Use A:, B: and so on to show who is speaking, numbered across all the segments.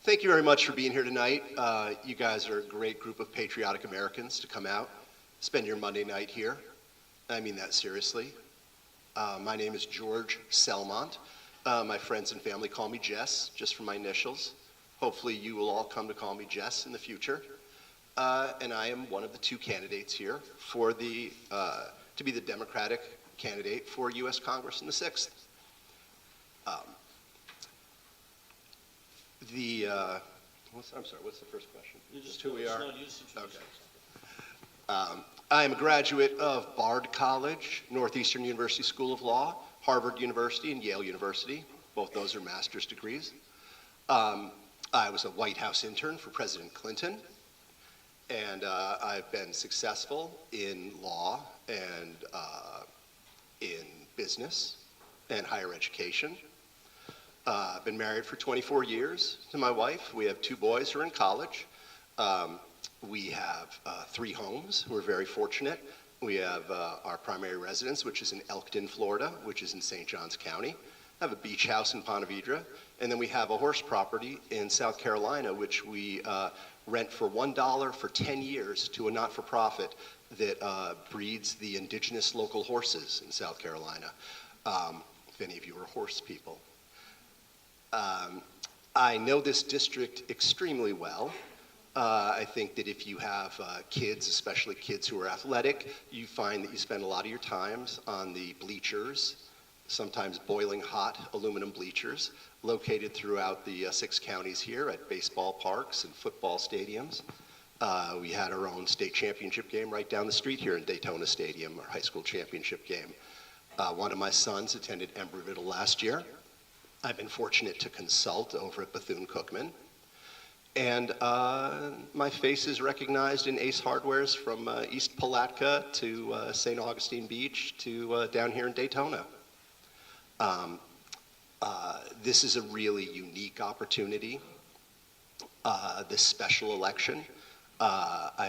A: Thank you very much for being here tonight. You guys are a great group of patriotic Americans to come out, spend your Monday night here. I mean that seriously. My name is Ges Selmont. My friends and family call me Ges, just for my initials. Hopefully you will all come to call me Ges in the future. And I am one of the two candidates here for to be the Democratic candidate for U.S. Congress in the 6th. I'm sorry, what's the first question?
B: Just
A: who we are?
B: No, you just introduce
A: Okay. I am a graduate of Bard College, Northeastern University School of Law, Harvard University, and Yale University. Both those are master's degrees. I was a White House intern for President Clinton, and I've been successful in law and in business and higher education. I've been married for 24 years to my wife. We have 2 boys who are in college. We have 3 homes. We're very fortunate. We have our primary residence, which is in Elkton, Florida, which is in St. Johns County. I have a beach house in Ponte Vedra. And then we have a horse property in South Carolina, which we rent for $1 for 10 years to a not-for-profit that breeds the indigenous local horses in South Carolina, if any of you are horse people. I know this district extremely well. I think that if you have kids, especially kids who are athletic, you find that you spend a lot of your times on the bleachers, sometimes boiling hot aluminum bleachers, located throughout the 6 counties here at baseball parks and football stadiums. We had our own state championship game right down the street here in Daytona Stadium, our high school championship game. One of my sons attended Embry-Riddle last year. I've been fortunate to consult over at Bethune-Cookman. And my face is recognized in Ace Hardwares from East Palatka to St. Augustine Beach to down here in Daytona. This is a really unique opportunity, this special election. I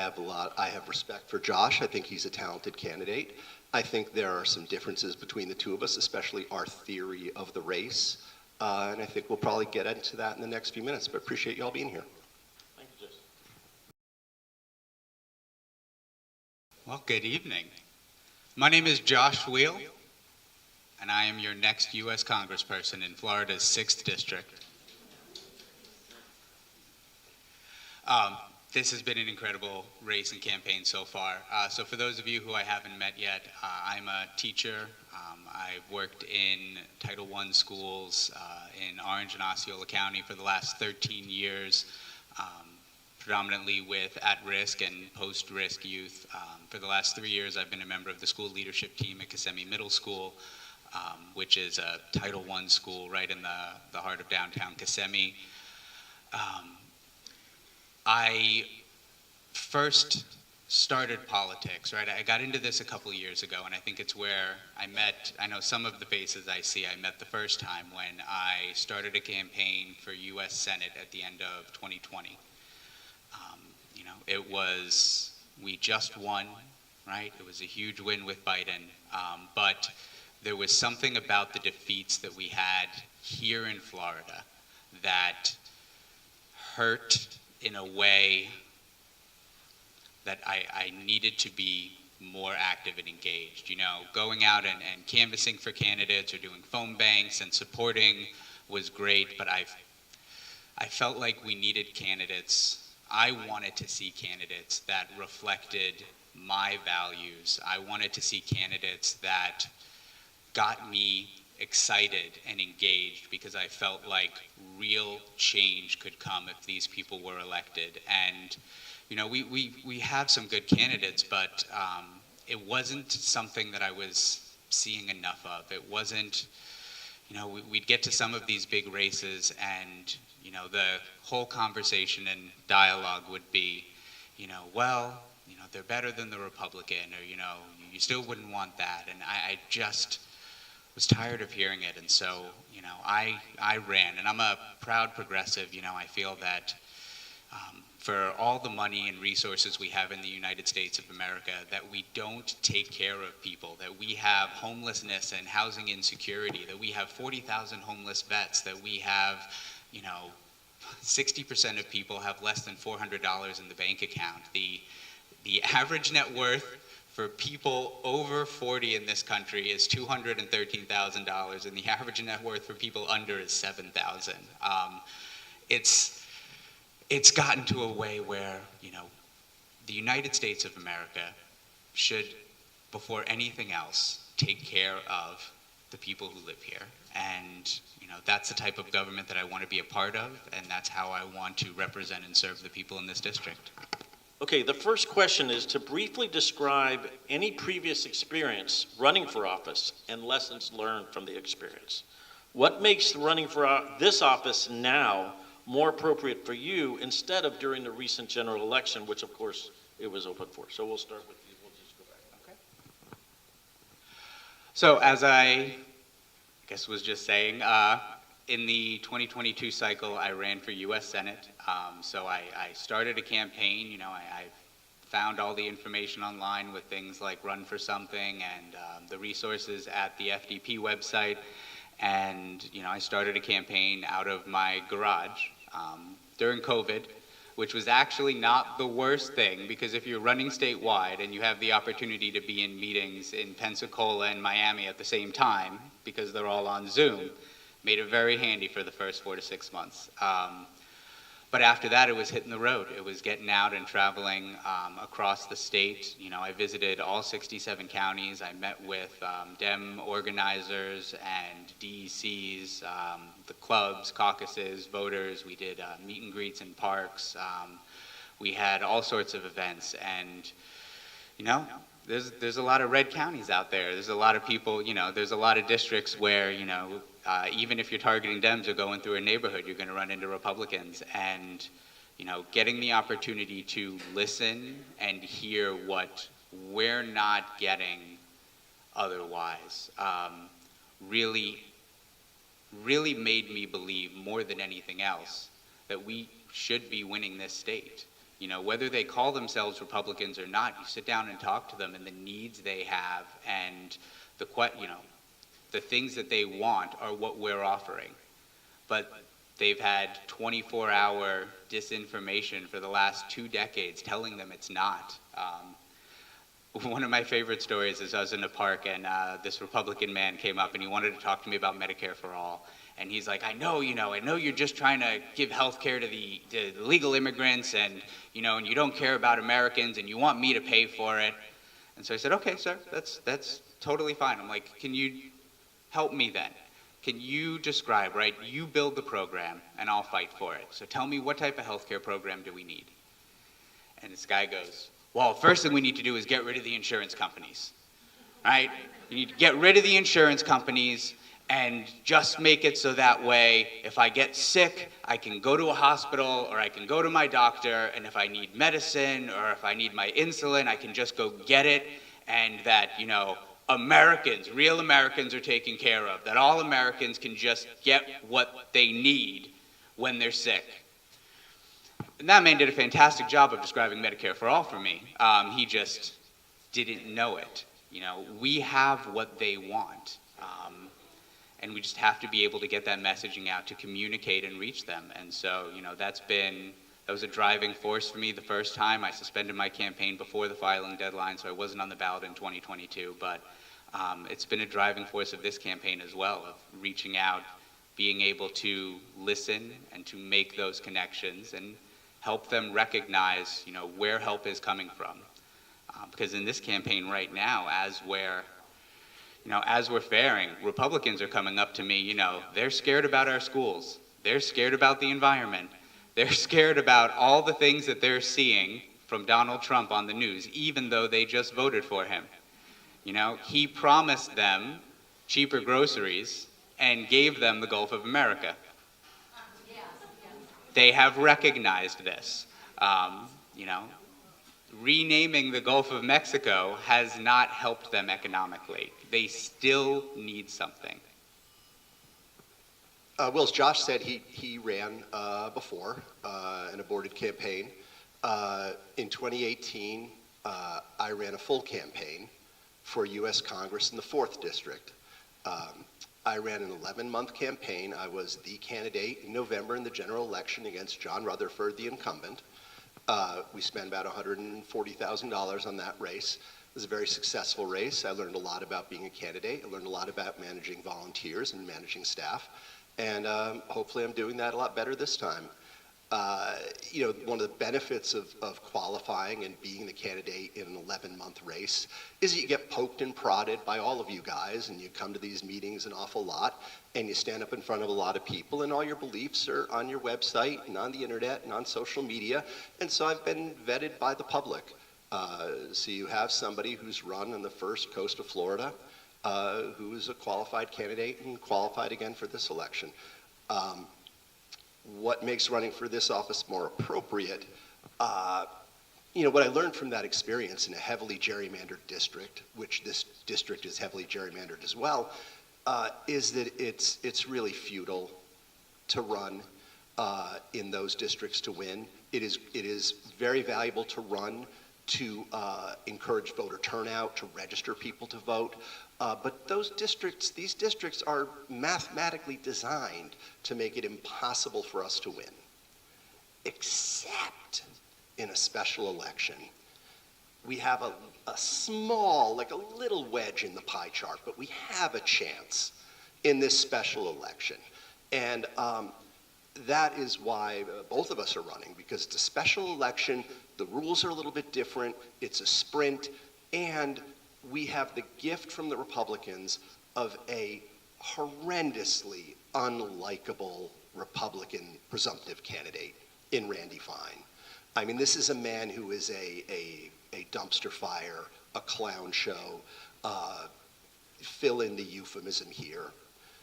A: have respect for Josh. I think he's a talented candidate. I think there are some differences between the two of us, especially our theory of the race. And I think we'll probably get into that in the next few minutes, but appreciate you all being here.
B: Thank you, Jess.
C: Well, good evening. My name is Josh Weil, and I am your next U.S. Congressperson in Florida's 6th District. This has been an incredible race and campaign so far. So for those of you who I haven't met yet, I'm a teacher. I've worked in Title I schools in Orange and Osceola County for the last 13 years, predominantly with at-risk and post-risk youth. For the last 3 years, I've been a member of the school leadership team at Kissimmee Middle School, which is a Title I school right in the heart of downtown Kissimmee. I first started politics, right? I got into this a couple of years ago, and I think it's where I know some of the faces I see I met the first time when I started a campaign for U.S. Senate at the end of 2020. We just won, right? It was a huge win with Biden, but there was something about the defeats that we had here in Florida that hurt in a way that I needed to be more active and engaged. Going out and canvassing for candidates or doing phone banks and supporting was great, but I felt like we needed candidates. I wanted to see candidates that reflected my values. I wanted to see candidates that got me excited and engaged because I felt like real change could come if these people were elected. And we have some good candidates, but it wasn't something that I was seeing enough of. It wasn't, we'd get to some of these big races and, the whole conversation and dialogue would be, they're better than the Republican, or, you still wouldn't want that. And I just was tired of hearing it. And so, I ran, and I'm a proud progressive. I feel that for all the money and resources we have in the United States of America, that we don't take care of people, that we have homelessness and housing insecurity, that we have 40,000 homeless vets, that we have, 60% of people have less than $400 in the bank account. The average net worth for people over 40 in this country is $213,000, and the average net worth for people under is $7,000. It's gotten to a way where, the United States of America should, before anything else, take care of the people who live here. And, that's the type of government that I want to be a part of, and that's how I want to represent and serve the people in this district.
B: Okay, the first question is to briefly describe any previous experience running for office and lessons learned from the experience. What makes running for this office now more appropriate for you instead of during the recent general election, which of course it was open for? So we'll start with you. We'll just go back.
C: Okay. So as I guess was just saying, in the 2022 cycle, I ran for U.S. Senate. So I started a campaign. I found all the information online with things like Run for Something and the resources at the FDP website. And, I started a campaign out of my garage during COVID, which was actually not the worst thing, because if you're running statewide and you have the opportunity to be in meetings in Pensacola and Miami at the same time, because they're all on Zoom, made it very handy for the first 4 to 6 months. But after that, it was hitting the road. It was getting out and traveling across the state. I visited all 67 counties. I met with Dem organizers and DECs, the clubs, caucuses, voters. We did meet and greets in parks. We had all sorts of events. And, there's a lot of red counties out there. There's a lot of people, there's a lot of districts where, even if you're targeting Dems or going through a neighborhood, you're going to run into Republicans. And, getting the opportunity to listen and hear what we're not getting otherwise really made me believe more than anything else that we should be winning this state. Whether they call themselves Republicans or not, you sit down and talk to them, and the needs they have and the things that they want are what we're offering. But they've had 24-hour disinformation for the last 2 decades telling them it's not. One of my favorite stories is I was in a park, and this Republican man came up and he wanted to talk to me about Medicare for all. And he's like, I know you're just trying to give health care to the legal immigrants, and and you don't care about Americans, and you want me to pay for it. And so I said, okay, sir, that's totally fine. I'm like, can you help me then? Can you describe, right? You build the program, and I'll fight for it. So tell me, what type of health care program do we need? And this guy goes, well, first thing we need to do is get rid of the insurance companies, right? You need to get rid of the insurance companies and just make it so that way if I get sick, I can go to a hospital or I can go to my doctor, and if I need medicine or if I need my insulin, I can just go get it, and that, Americans, real Americans are taken care of, that all Americans can just get what they need when they're sick. And that man did a fantastic job of describing Medicare for all for me. He just didn't know it. We have what they want. And we just have to be able to get that messaging out to communicate and reach them. And so, that was a driving force for me the first time. I suspended my campaign before the filing deadline, so I wasn't on the ballot in 2022. But it's been a driving force of this campaign as well, of reaching out, being able to listen and to make those connections and help them recognize, where help is coming from. Because in this campaign right now, as we're faring, Republicans are coming up to me, they're scared about our schools. They're scared about the environment. They're scared about all the things that they're seeing from Donald Trump on the news, even though they just voted for him. He promised them cheaper groceries and gave them the Gulf of America. They have recognized this. Renaming the Gulf of Mexico has not helped them economically. They still need something.
A: Well, as Josh said, he ran before an aborted campaign. In 2018, I ran a full campaign for U.S. Congress in the 4th District. I ran an 11-month campaign. I was the candidate in November in the general election against John Rutherford, the incumbent. We spent about $140,000 on that race. It was a very successful race. I learned a lot about being a candidate. I learned a lot about managing volunteers and managing staff. And hopefully I'm doing that a lot better this time. One of the benefits of qualifying and being the candidate in an 11-month race is that you get poked and prodded by all of you guys, and you come to these meetings an awful lot, and you stand up in front of a lot of people, and all your beliefs are on your website and on the internet and on social media. And so I've been vetted by the public. So you have somebody who's run on the first coast of Florida, who is a qualified candidate and qualified again for this election. What makes running for this office more appropriate? What I learned from that experience in a heavily gerrymandered district, which this district is heavily gerrymandered as well, is that it's really futile to run in those districts to win. It is very valuable to run to encourage voter turnout, to register people to vote. But these districts are mathematically designed to make it impossible for us to win, except in a special election. We have a small, like a little wedge in the pie chart, but we have a chance in this special election. And that is why both of us are running, because it's a special election, the rules are a little bit different, it's a sprint, and we have the gift from the Republicans of a horrendously unlikable Republican presumptive candidate in Randy Fine. I mean, this is a man who is a dumpster fire, a clown show, fill in the euphemism here.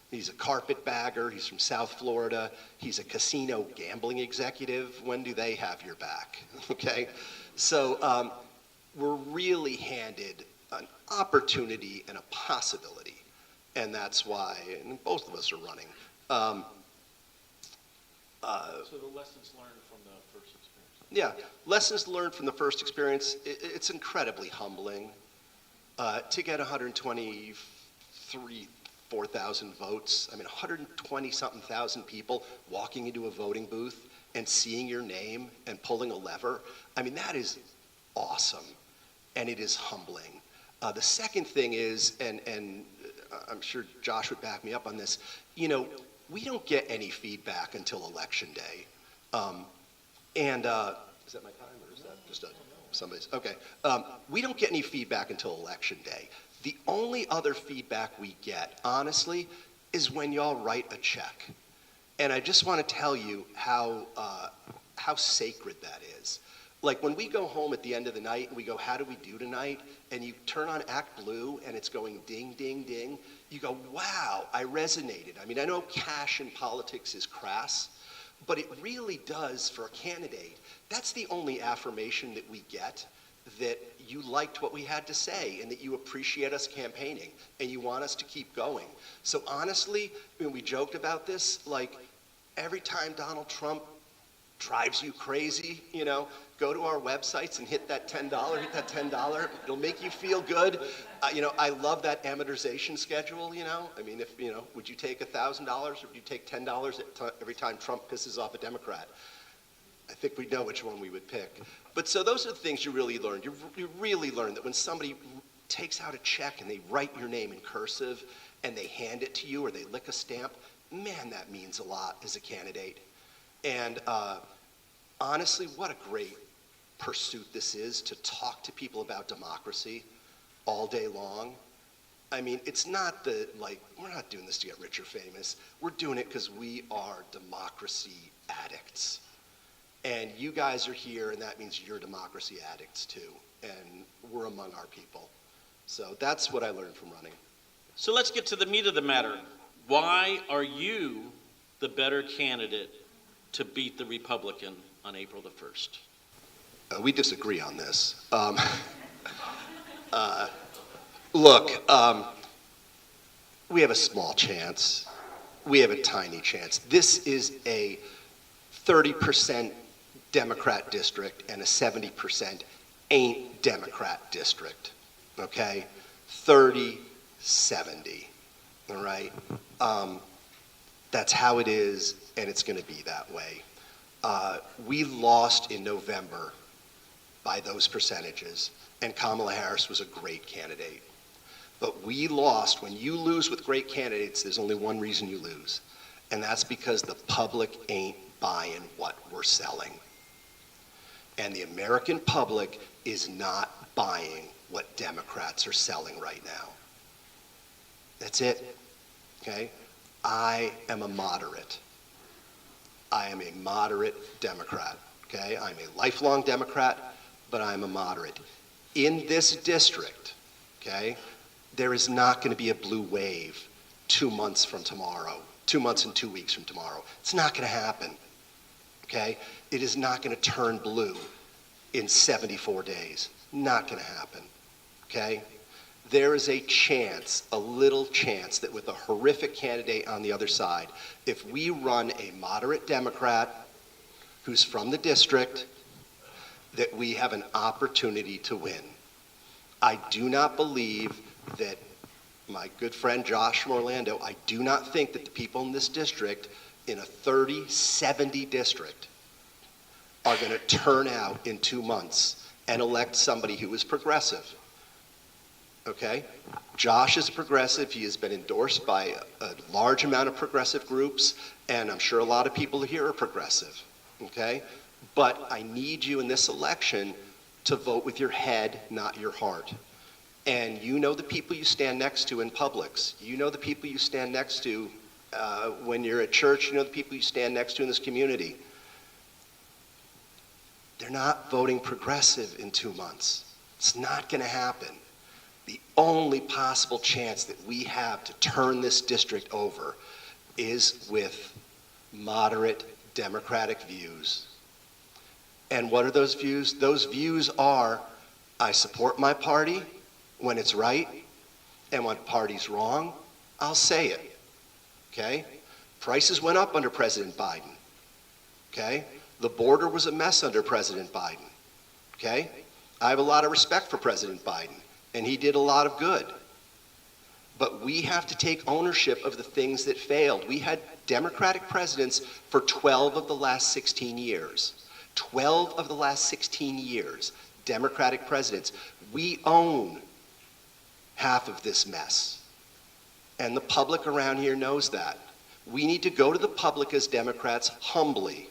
A: He's a carpetbagger, he's from South Florida, he's a casino gambling executive. When do they have your back, okay? So we're really handed an opportunity and a possibility, and that's why, and both of us are running.
B: So the lessons learned from the first experience?
A: Yeah, lessons learned from the first experience, it's incredibly humbling to get 4,000 votes. I mean, 120-something thousand people walking into a voting booth and seeing your name and pulling a lever. I mean, that is awesome, and it is humbling. The second thing is, and I'm sure Josh would back me up on this, we don't get any feedback until Election Day. Is that my time, or is that just somebody's? Okay. We don't get any feedback until Election Day. The only other feedback we get, honestly, is when y'all write a check. And I just want to tell you how sacred that is. Like when we go home at the end of the night and we go, how do we do tonight? And you turn on Act Blue and it's going ding, ding, ding. You go, wow, I resonated. I mean, I know cash in politics is crass, but it really does for a candidate. That's the only affirmation that we get, that you liked what we had to say and that you appreciate us campaigning and you want us to keep going. So honestly, when we joked about this, like every time Donald Trump drives you crazy, go to our websites and hit that $10, it'll make you feel good. I love that amortization schedule, I mean, would you take $1,000 or would you take $10 every time Trump pisses off a Democrat? I think we know which one we would pick. But so those are the things you really learn. You really learn that when somebody takes out a check and they write your name in cursive and they hand it to you or they lick a stamp, man, that means a lot as a candidate. And honestly, what a great pursuit this is, to talk to people about democracy all day long. I mean, it's not we're not doing this to get rich or famous. We're doing it because we are democracy addicts. And you guys are here, and that means you're democracy addicts too. And we're among our people. So that's what I learned from running.
B: So let's get to the meat of the matter. Why are you the better candidate to beat the Republican on April the 1st?
A: We disagree on this. Look, we have a small chance. We have a tiny chance. This is a 30% Democrat district and a 70% ain't Democrat district, okay? 30-70. all right? That's how it is, and it's going to be that way. We lost in November by those percentages, and Kamala Harris was a great candidate. But we lost. When you lose with great candidates, there's only one reason you lose, and that's because the public ain't buying what we're selling. And the American public is not buying what Democrats are selling right now. That's it, okay? I am a moderate. I am a moderate Democrat, okay? I'm a lifelong Democrat, but I'm a moderate. In this district, okay, there is not going to be a blue wave 2 months from tomorrow, 2 months and 2 weeks from tomorrow. It's not going to happen, okay? It is not going to turn blue in 74 days. Not going to happen, okay? There is a chance, a little chance, that with a horrific candidate on the other side, if we run a moderate Democrat who's from the district, that we have an opportunity to win. I do not believe that my good friend Josh from Orlando, I do not think that the people in this district, in a 30-70 district, are going to turn out in 2 months and elect somebody who is progressive. Okay? Josh is a progressive. He has been endorsed by a large amount of progressive groups, and I'm sure a lot of people here are progressive. Okay? But I need you in this election to vote with your head, not your heart. And you know the people you stand next to in Publix. You know the people you stand next to when you're at church. You know the people you stand next to in this community. They're not voting progressive in 2 months. It's not going to happen. The only possible chance that we have to turn this district over is with moderate Democratic views. And what are those views? Those views are, I support my party when it's right, and when the party's wrong, I'll say it, okay? Prices went up under President Biden, okay? The border was a mess under President Biden, okay? I have a lot of respect for President Biden, and he did a lot of good. But we have to take ownership of the things that failed. We had Democratic presidents for 12 of the last 16 years. 12 of the last 16 years, Democratic presidents. We own half of this mess. And the public around here knows that. We need to go to the public as Democrats humbly.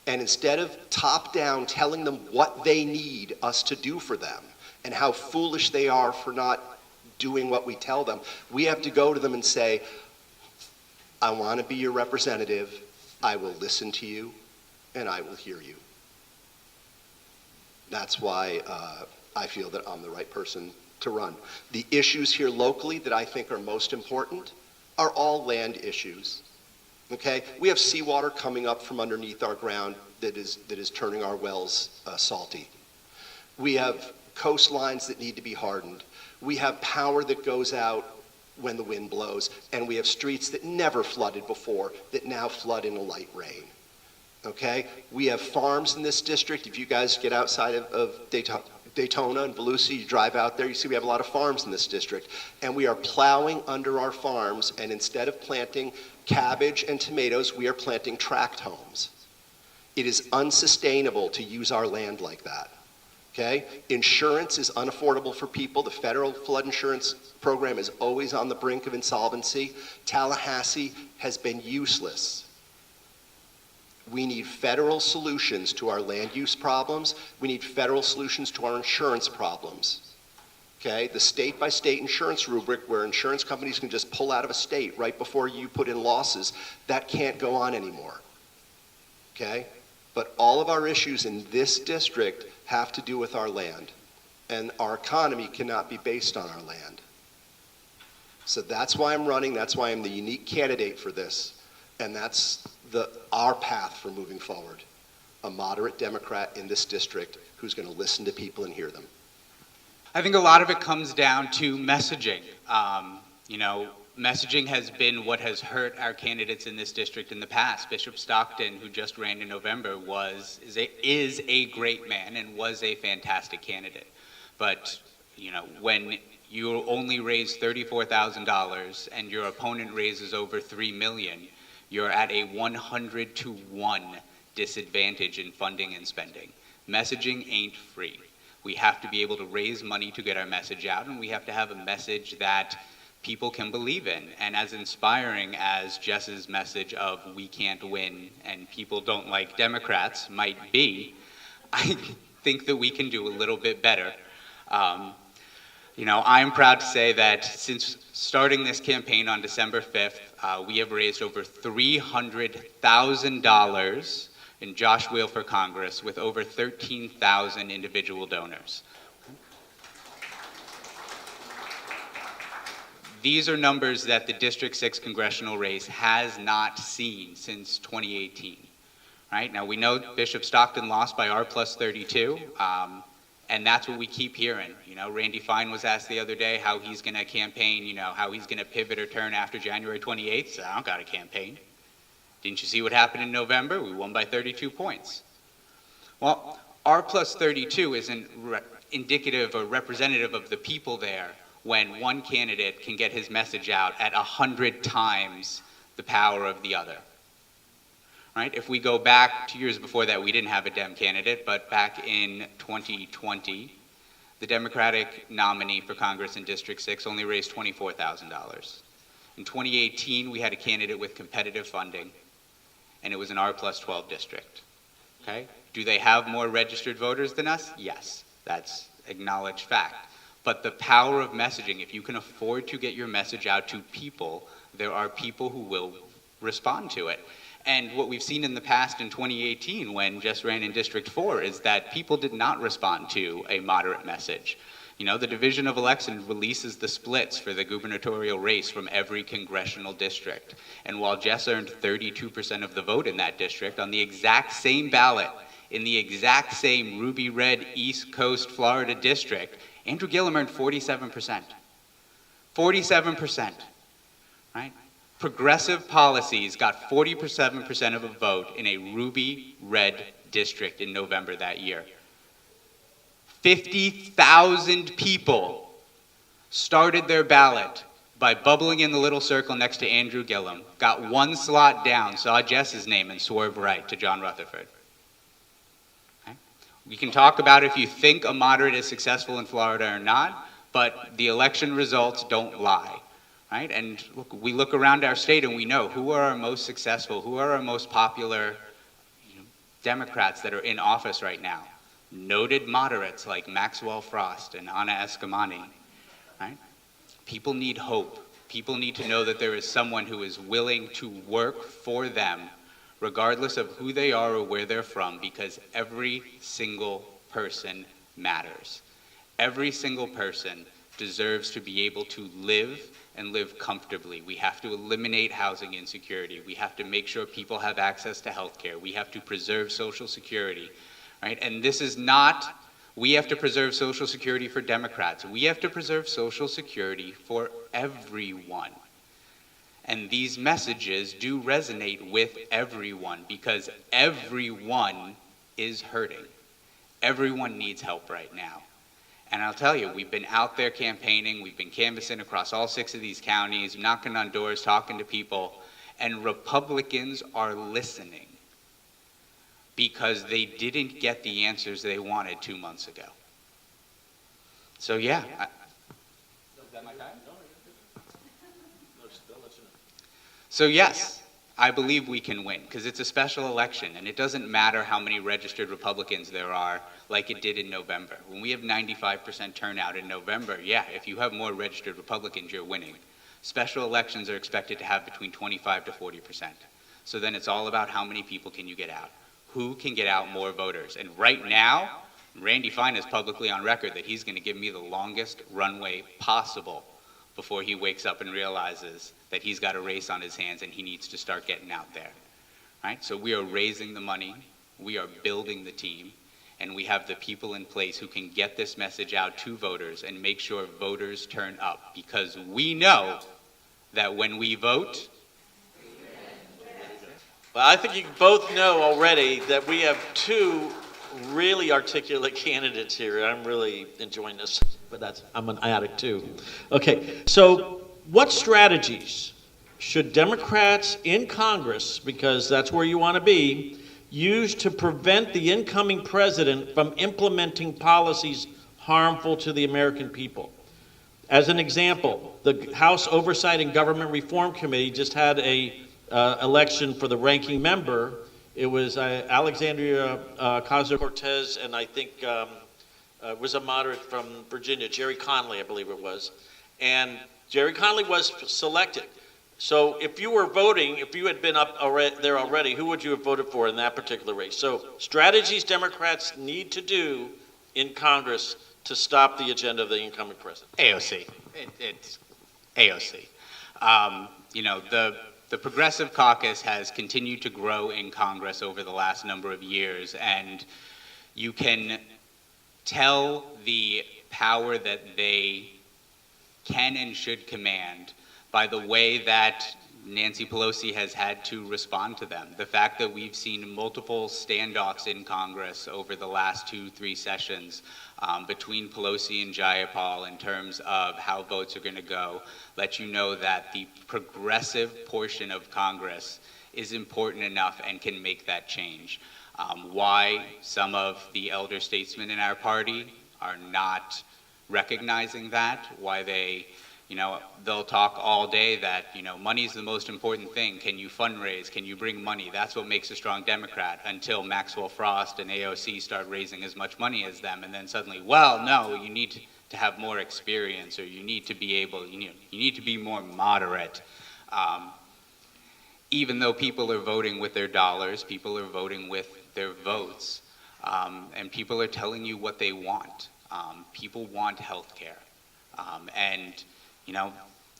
A: And instead of top down telling them what they need us to do for them and how foolish they are for not doing what we tell them, we have to go to them and say, I want to be your representative. I will listen to you and I will hear you. That's why I feel that I'm the right person to run. The issues here locally that I think are most important are all land issues. Okay? We have seawater coming up from underneath our ground that is turning our wells salty. We have coastlines that need to be hardened. We have power that goes out when the wind blows, and we have streets that never flooded before that now flood in a light rain. Okay? We have farms in this district. If you guys get outside of Daytona and Volusia, you drive out there, you see we have a lot of farms in this district. And we are plowing under our farms, and instead of planting cabbage and tomatoes, we are planting tract homes. It is unsustainable to use our land like that. Okay? Insurance is unaffordable for people. The federal flood insurance program is always on the brink of insolvency. Tallahassee has been useless. We need federal solutions to our land use problems. We need federal solutions to our insurance problems. Okay? The state-by-state insurance rubric where insurance companies can just pull out of a state right before you put in losses, that can't go on anymore. Okay? But all of our issues in this district have to do with our land. And our economy cannot be based on our land. So that's why I'm running. That's why I'm the unique candidate for this. And that's our path for moving forward. A moderate Democrat in this district who's going to listen to people and hear them.
C: I think a lot of it comes down to messaging. Messaging has been what has hurt our candidates in this district in the past. Bishop Stockton, who just ran in November, is a great man and was a fantastic candidate. But when you only raise $34,000 and your opponent raises over $3 million, you're at a 100-to-1 disadvantage in funding and spending. Messaging ain't free. We have to be able to raise money to get our message out, and we have to have a message that people can believe in. And as inspiring as Jes's message of "we can't win" and "people don't like Democrats" might be, I think that we can do a little bit better. I'm proud to say that since starting this campaign on December 5th, we have raised over $300,000 in Josh Weil for Congress with over 13,000 individual donors. These are numbers that the District 6 Congressional race has not seen since 2018. Right? Now, we know Bishop Stockton lost by R+32, and that's what we keep hearing. Randy Fine was asked the other day how he's going to campaign, how he's going to pivot or turn after January 28th. So I don't got a campaign. Didn't you see what happened in November? We won by 32 points. Well, R+32 isn't indicative or representative of the people there when one candidate can get his message out at 100 times the power of the other. Right? If we go back 2 years before that, we didn't have a Dem candidate, but back in 2020, the Democratic nominee for Congress in District 6 only raised $24,000. In 2018, we had a candidate with competitive funding, and it was an R+12 district. Okay? Do they have more registered voters than us? Yes, that's acknowledged fact. But the power of messaging, if you can afford to get your message out to people, there are people who will respond to it. And what we've seen in the past in 2018 when Ges ran in District 4 is that people did not respond to a moderate message. The Division of Elections releases the splits for the gubernatorial race from every congressional district. And while Ges earned 32% of the vote in that district, on the exact same ballot, in the exact same ruby red East Coast Florida district, Andrew Gillum earned 47%. 47%, right? Progressive policies got 47% of a vote in a ruby red district in November that year. 50,000 people started their ballot by bubbling in the little circle next to Andrew Gillum, got one slot down, saw Jes's name, and swerved right to John Rutherford. Okay? We can talk about if you think a moderate is successful in Florida or not, but the election results don't lie. Right? And look, we look around our state and we know who are our most successful, who are our most popular Democrats that are in office right now. Noted moderates like Maxwell Frost and Anna Eskamani. Right? People need hope. People need to know that there is someone who is willing to work for them, regardless of who they are or where they're from, because every single person matters. Every single person deserves to be able to live and live comfortably. We have to eliminate housing insecurity. We have to make sure people have access to health care. We have to preserve Social Security, right? And this is not, we have to preserve Social Security for Democrats. We have to preserve Social Security for everyone. And these messages do resonate with everyone because everyone is hurting. Everyone needs help right now. And I'll tell you, we've been out there campaigning, we've been canvassing across all 6 of these counties, knocking on doors, talking to people, and Republicans are listening because they didn't get the answers they wanted 2 months ago. So yeah. Is that my time? So yes, I believe we can win because it's a special election and it doesn't matter how many registered Republicans there are like it did in November. When we have 95% turnout in November, yeah, if you have more registered Republicans, you're winning. Special elections are expected to have between 25 to 40%. So then it's all about how many people can you get out. Who can get out more voters? And right now, Randy Fine is publicly on record that he's going to give me the longest runway possible before he wakes up and realizes that he's got a race on his hands and he needs to start getting out there. Right? So we are raising the money, we are building the team, and we have the people in place who can get this message out to voters and make sure voters turn up because we know that when we vote.
B: Well, I think you both know already that we have 2 really articulate candidates here. I'm really enjoying this. but I'm an addict too. Okay, so what strategies should Democrats in Congress, because that's where you want to be, use to prevent the incoming president from implementing policies harmful to the American people? As an example, the House Oversight and Government Reform Committee just had a election for the ranking member. It was Alexandria Ocasio-Cortez, and I think was a moderate from Virginia, Jerry Conley, I believe it was. And Jerry Conley was selected. So if you were voting, if you had been up there already, who would you have voted for in that particular race? So strategies Democrats need to do in Congress to stop the agenda of the incoming president.
C: AOC. It's AOC. The Progressive Caucus has continued to grow in Congress over the last number of years, and you can tell the power that they can and should command by the way that Nancy Pelosi has had to respond to them. The fact that we've seen multiple standoffs in Congress over the last 2-3 sessions between Pelosi and Jayapal in terms of how votes are going to go let you know that the progressive portion of Congress is important enough and can make that change. Why some of the elder statesmen in our party are not recognizing that, why they'll talk all day that, money's the most important thing. Can you fundraise? Can you bring money? That's what makes a strong Democrat, until Maxwell Frost and AOC start raising as much money as them. And then suddenly, well, no, you need to have more experience, or you need to be able, you need to be more moderate. Even though people are voting with their dollars, people are voting with their votes, and people are telling you what they want. People want health care. And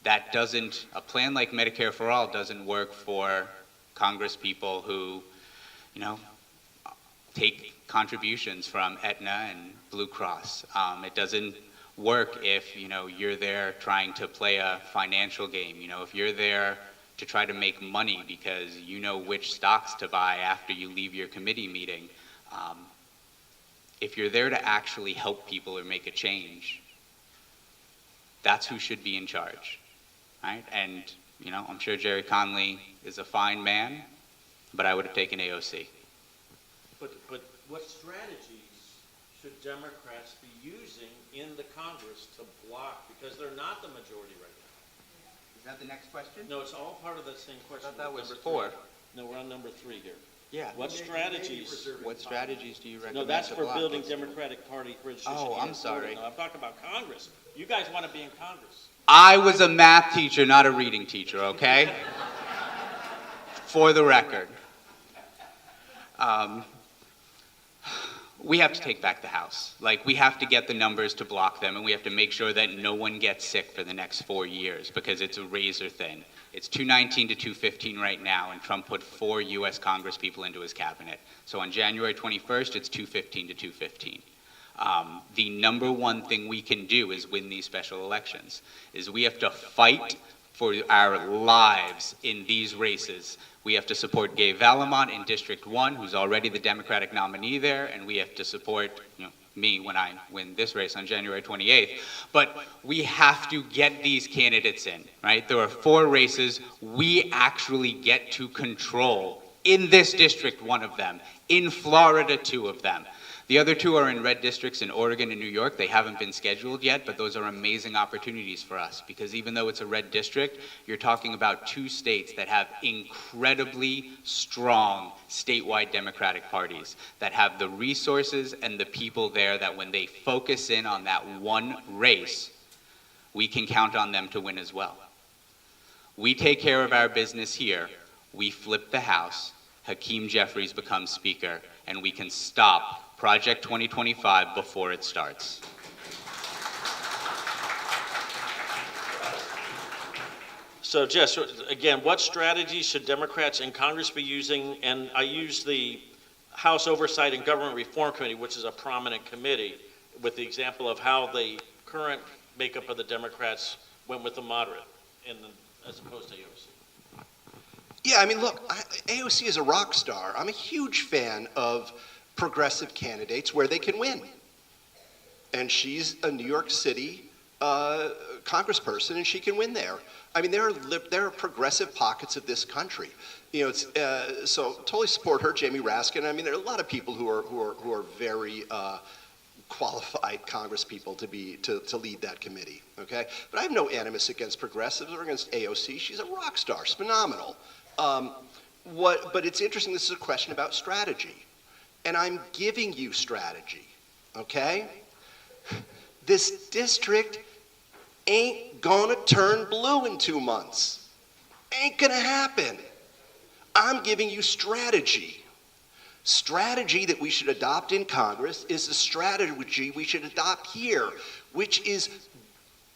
C: that doesn't, a plan like Medicare for All doesn't work for Congress people who, take contributions from Aetna and Blue Cross. It doesn't work if, you're there trying to play a financial game. If you're there to try to make money because you know which stocks to buy after you leave your committee meeting. If you're there to actually help people or make a change, that's who should be in charge, right? And, I'm sure Jerry Conley is a fine man, but I would have taken AOC.
B: But what strategies should Democrats be using in the Congress to block, because they're not the majority right now?
C: Is that the next question?
B: No, it's all part of that same question.
C: I thought that was
B: Number
C: 4.
B: 3. No, we're on number 3 here.
C: Yeah.
B: What strategies?
C: What strategies do you recommend?
B: No, that's
C: to
B: for
C: block
B: building
C: this?
B: Democratic Party registration.
C: Oh, I'm sorry.
B: No, I'm talking about Congress. You guys want to be in Congress.
C: I was a math teacher, not a reading teacher, okay? For the record. We have to take back the House. We have to get the numbers to block them, and we have to make sure that no one gets sick for the next 4 years, because it's a razor thin. It's 219 to 215 right now, and Trump put 4 U.S. Congress people into his cabinet. So on January 21st, it's 215 to 215. The number one thing we can do is win these special elections, is we have to fight for our lives in these races. We have to support Ges Selmont in District 1, who's already the Democratic nominee there, and we have to support me when I win this race on January 28th. But we have to get these candidates in, right? There are 4 races we actually get to control. In this district, 1 of them. In Florida, 2 of them. The other 2 are in red districts in Oregon and New York. They haven't been scheduled yet, but those are amazing opportunities for us, because even though it's a red district, you're talking about 2 states that have incredibly strong statewide Democratic parties, that have the resources and the people there that when they focus in on that one race, we can count on them to win as well. We take care of our business here, we flip the House, Hakeem Jeffries becomes Speaker, and we can stop Project 2025 before it starts.
B: So, Ges, again, what strategies should Democrats in Congress be using? And I use the House Oversight and Government Reform Committee, which is a prominent committee, with the example of how the current makeup of the Democrats went with the moderate, as opposed to AOC.
A: Yeah, look, AOC is a rock star. I'm a huge fan of progressive candidates where they can win. and she's a New York City congressperson, and she can win there. I mean, there are progressive pockets of this country. You know, so totally support her, Jamie Raskin. I mean, there are a lot of people who are very qualified congresspeople to lead that committee. Okay, but I have no animus against progressives or against AOC. She's a rock star. She's phenomenal. But it's interesting. This is a question about strategy, and I'm giving you strategy. Okay, this district ain't gonna turn blue in 2 months. Ain't gonna happen. I'm giving you strategy. Strategy that we should adopt in Congress is the strategy we should adopt here, which is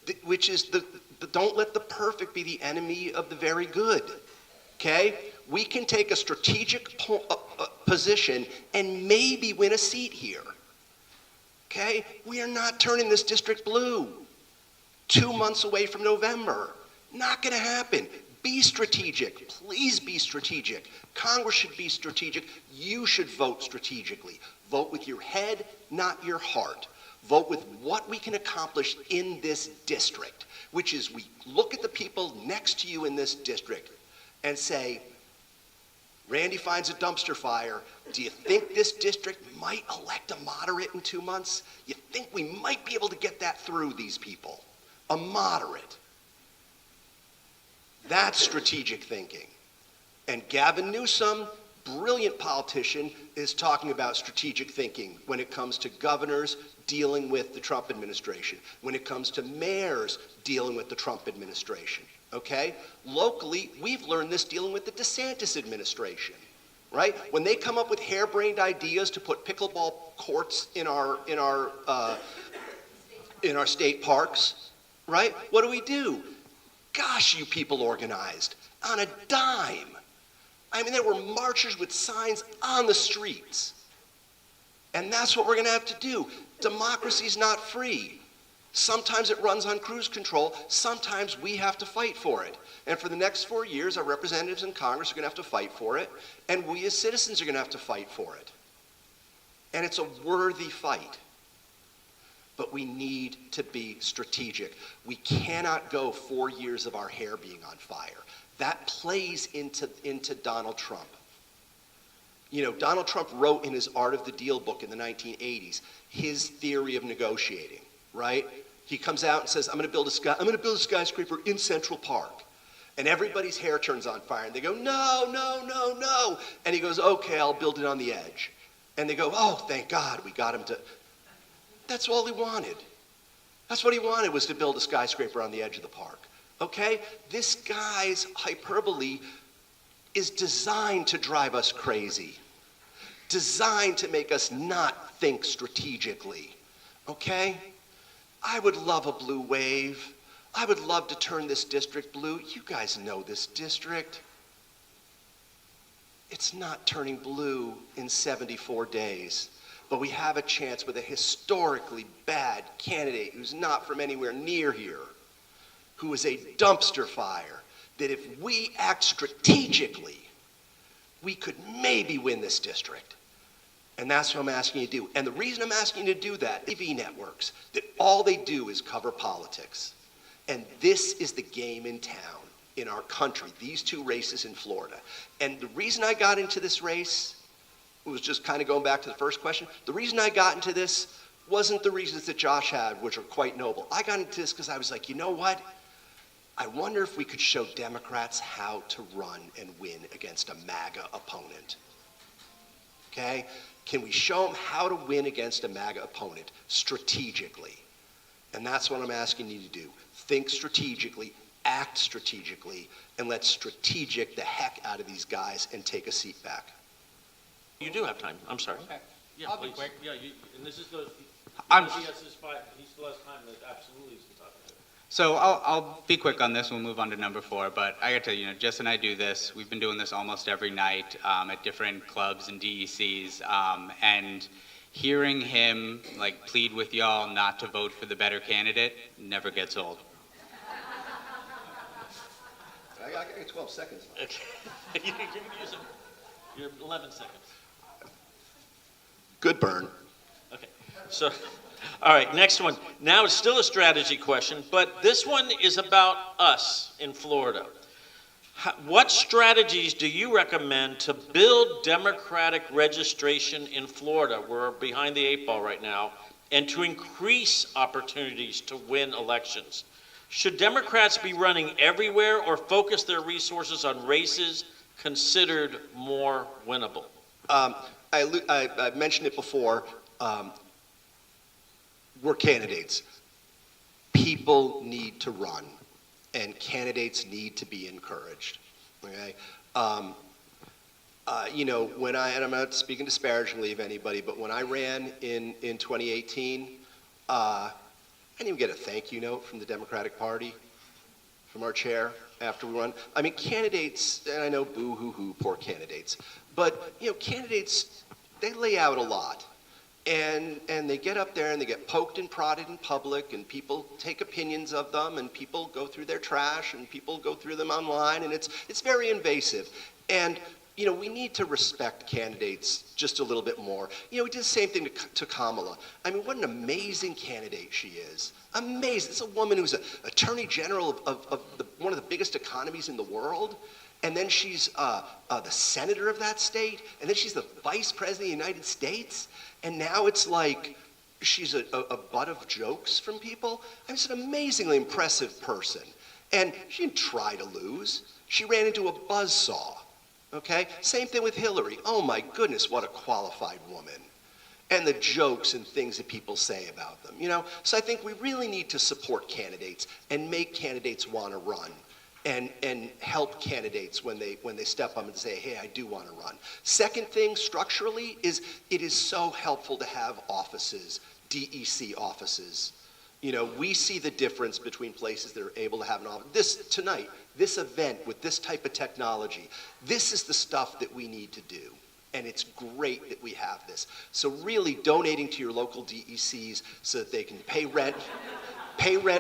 A: the don't let the perfect be the enemy of the very good. Okay? We can take a strategic position and maybe win a seat here. Okay? We are not turning this district blue. 2 months away from November. Not going to happen. Be strategic. Please be strategic. Congress should be strategic. You should vote strategically. Vote with your head, not your heart. Vote with what we can accomplish in this district, which is we look at the people next to you in this district and say, Randy finds a dumpster fire. Do you think this district might elect a moderate in 2 months? You think we might be able to get that through these people? A moderate. That's strategic thinking. And Gavin Newsom, brilliant politician, is talking about strategic thinking when it comes to governors dealing with the Trump administration, when it comes to mayors dealing with the Trump administration, okay? Locally, we've learned this dealing with the DeSantis administration, right? When they come up with harebrained ideas to put pickleball courts in our state parks, right? What do? Gosh, you people organized on a dime. I mean, there were marchers with signs on the streets. And that's what we're going to have to do. Democracy's not free. Sometimes it runs on cruise control. Sometimes we have to fight for it. And for the next 4 years, our representatives in Congress are going to have to fight for it. And we as citizens are going to have to fight for it. And it's a worthy fight. But we need to be strategic. We cannot go 4 years of our hair being on fire. That plays into Donald Trump. You know, Donald Trump wrote in his Art of the Deal book in the 1980s his theory of negotiating, right? He comes out and says, I'm going to build a skyscraper in Central Park. And everybody's hair turns on fire. And they go, no, no, no, no. And he goes, okay, I'll build it on the edge. And they go, oh, thank God, we got him to... That's all he wanted. That's what he wanted, was to build a skyscraper on the edge of the park. Okay? This guy's hyperbole is designed to drive us crazy. Designed to make us not think strategically. Okay? I would love a blue wave. I would love to turn this district blue. You guys know this district. It's not turning blue in 74 days. But we have a chance with a historically bad candidate who's not from anywhere near here, who is a dumpster fire, that if we act strategically, we could maybe win this district. And that's what I'm asking you to do. And the reason I'm asking you to do that, TV networks, that all they do is cover politics. And this is the game in town, in our country, these two races in Florida. And the reason I got into this race, it was just kind of going back to the first question. The reason I got into this wasn't the reasons that Josh had, which are quite noble. I got into this because I was like, you know what? I wonder if we could show Democrats how to run and win against a MAGA opponent. Okay? Can we show them how to win against a MAGA opponent strategically? And that's what I'm asking you to do. Think strategically, act strategically, and let's strategic the heck out of these guys and take a seat back.
B: You do have time. I'm sorry.
D: Okay.
B: Yeah,
D: I'll be
B: please.
D: quick.
B: Yeah, and this is the.
C: I'm-
B: He has his five. He still has time. That absolutely is the topic.
C: So I'll be quick on this. We'll move on to number 4. But I got to tell you, Jess and I do this. We've been doing this almost every night at different clubs and DECs. And hearing him plead with y'all not to vote for the better candidate never gets old.
A: I got 12 seconds left.
B: Okay. You can use them. You're 11 seconds.
A: Good burn.
B: Okay. So All right, next one. Now it's still a strategy question, but this one is about us in Florida. What strategies do you recommend to build Democratic registration in Florida? We're behind the eight ball right now, and to increase opportunities to win elections. Should Democrats be running everywhere or focus their resources on races considered more winnable?
A: I mentioned it before. We're candidates. People need to run, and candidates need to be encouraged. Okay. When and I'm not speaking disparagingly of anybody, but when I ran in 2018, I didn't even get a thank you note from the Democratic Party, from our chair after we won. I mean, candidates, and I know boo-hoo-hoo, poor candidates, but candidates, they lay out a lot. And they get up there and they get poked and prodded in public, and people take opinions of them, and people go through their trash, and people go through them online, and it's very invasive. And we need to respect candidates just a little bit more. We did the same thing to Kamala. I mean, what an amazing candidate she is. Amazing. It's a woman who's an attorney general of one of the biggest economies in the world. And then she's the senator of that state. And then she's the vice president of the United States. And now it's like she's a butt of jokes from people. I mean, she's an amazingly impressive person. And she didn't try to lose. She ran into a buzzsaw. Okay? Same thing with Hillary. Oh my goodness, what a qualified woman. And the jokes and things that people say about them. So I think we really need to support candidates and make candidates want to run. And help candidates when they step up and say, hey, I do want to run. Second thing, structurally, is it is so helpful to have offices, DEC offices. We see the difference between places that are able to have an office. This event with this type of technology, this is the stuff that we need to do. And it's great that we have this. So really donating to your local DECs so that they can pay rent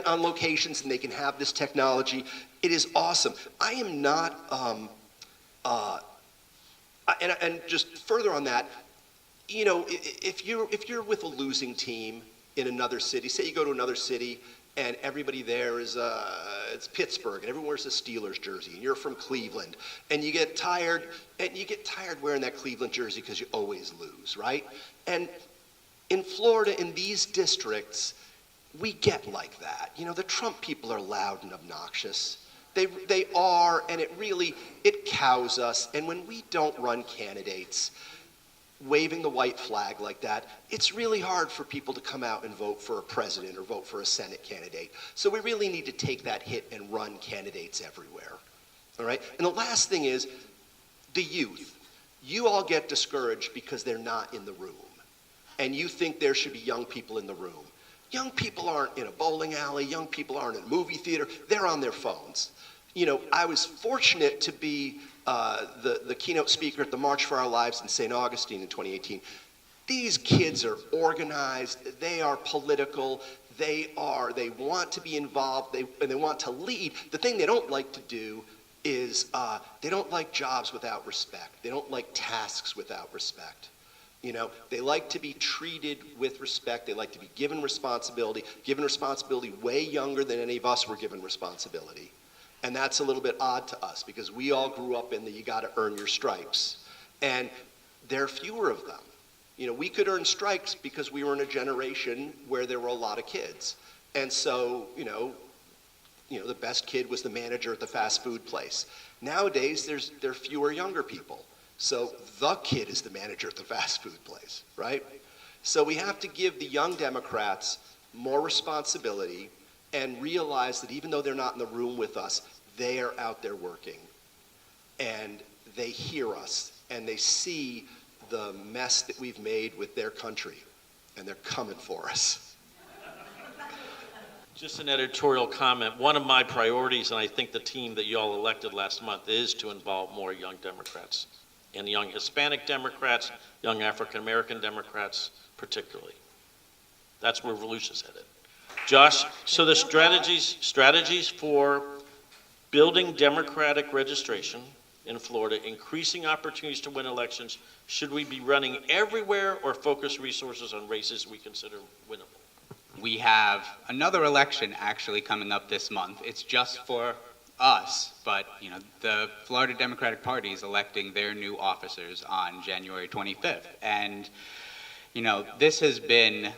A: on locations and they can have this technology. It is awesome. I am not, and just further on that, if you're with a losing team in another city, say you go to another city and everybody there is, it's Pittsburgh and everyone wears a Steelers jersey and you're from Cleveland and you get tired wearing that Cleveland jersey because you always lose, right? And in Florida, in these districts, we get like that. The Trump people are loud and obnoxious. They are, and it cows us. And when we don't run candidates waving the white flag like that, it's really hard for people to come out and vote for a president or vote for a Senate candidate. So we really need to take that hit and run candidates everywhere. All right? And the last thing is the youth. You all get discouraged because they're not in the room. And you think there should be young people in the room. Young people aren't in a bowling alley. Young people aren't in a movie theater. They're on their phones. I was fortunate to be the keynote speaker at the March for Our Lives in St. Augustine in 2018. These kids are organized. They are political. They want to be involved. And they want to lead. The thing they don't like to do is they don't like jobs without respect. They don't like tasks without respect. They like to be treated with respect. They like to be given responsibility way younger than any of us were given responsibility. And that's a little bit odd to us because we all grew up in the you got to earn your stripes. And there are fewer of them. We could earn stripes because we were in a generation where there were a lot of kids. And so, the best kid was the manager at the fast food place. Nowadays, there are fewer younger people. So the kid is the manager at the fast food place, right? So we have to give the young Democrats more responsibility and realize that even though they're not in the room with us, they are out there working. And they hear us, and they see the mess that we've made with their country, and they're coming for us.
B: Just an editorial comment. One of my priorities, and I think the team that you all elected last month, is to involve more young Democrats. And young Hispanic Democrats, young African American Democrats particularly. That's where Volusia's headed. Josh, so the strategies for building Democratic registration in Florida, increasing opportunities to win elections, should we be running everywhere or focus resources on races we consider winnable?
C: we have another election actually coming up this month. It's just for us, but the Florida Democratic Party is electing their new officers on January 25th. And this has been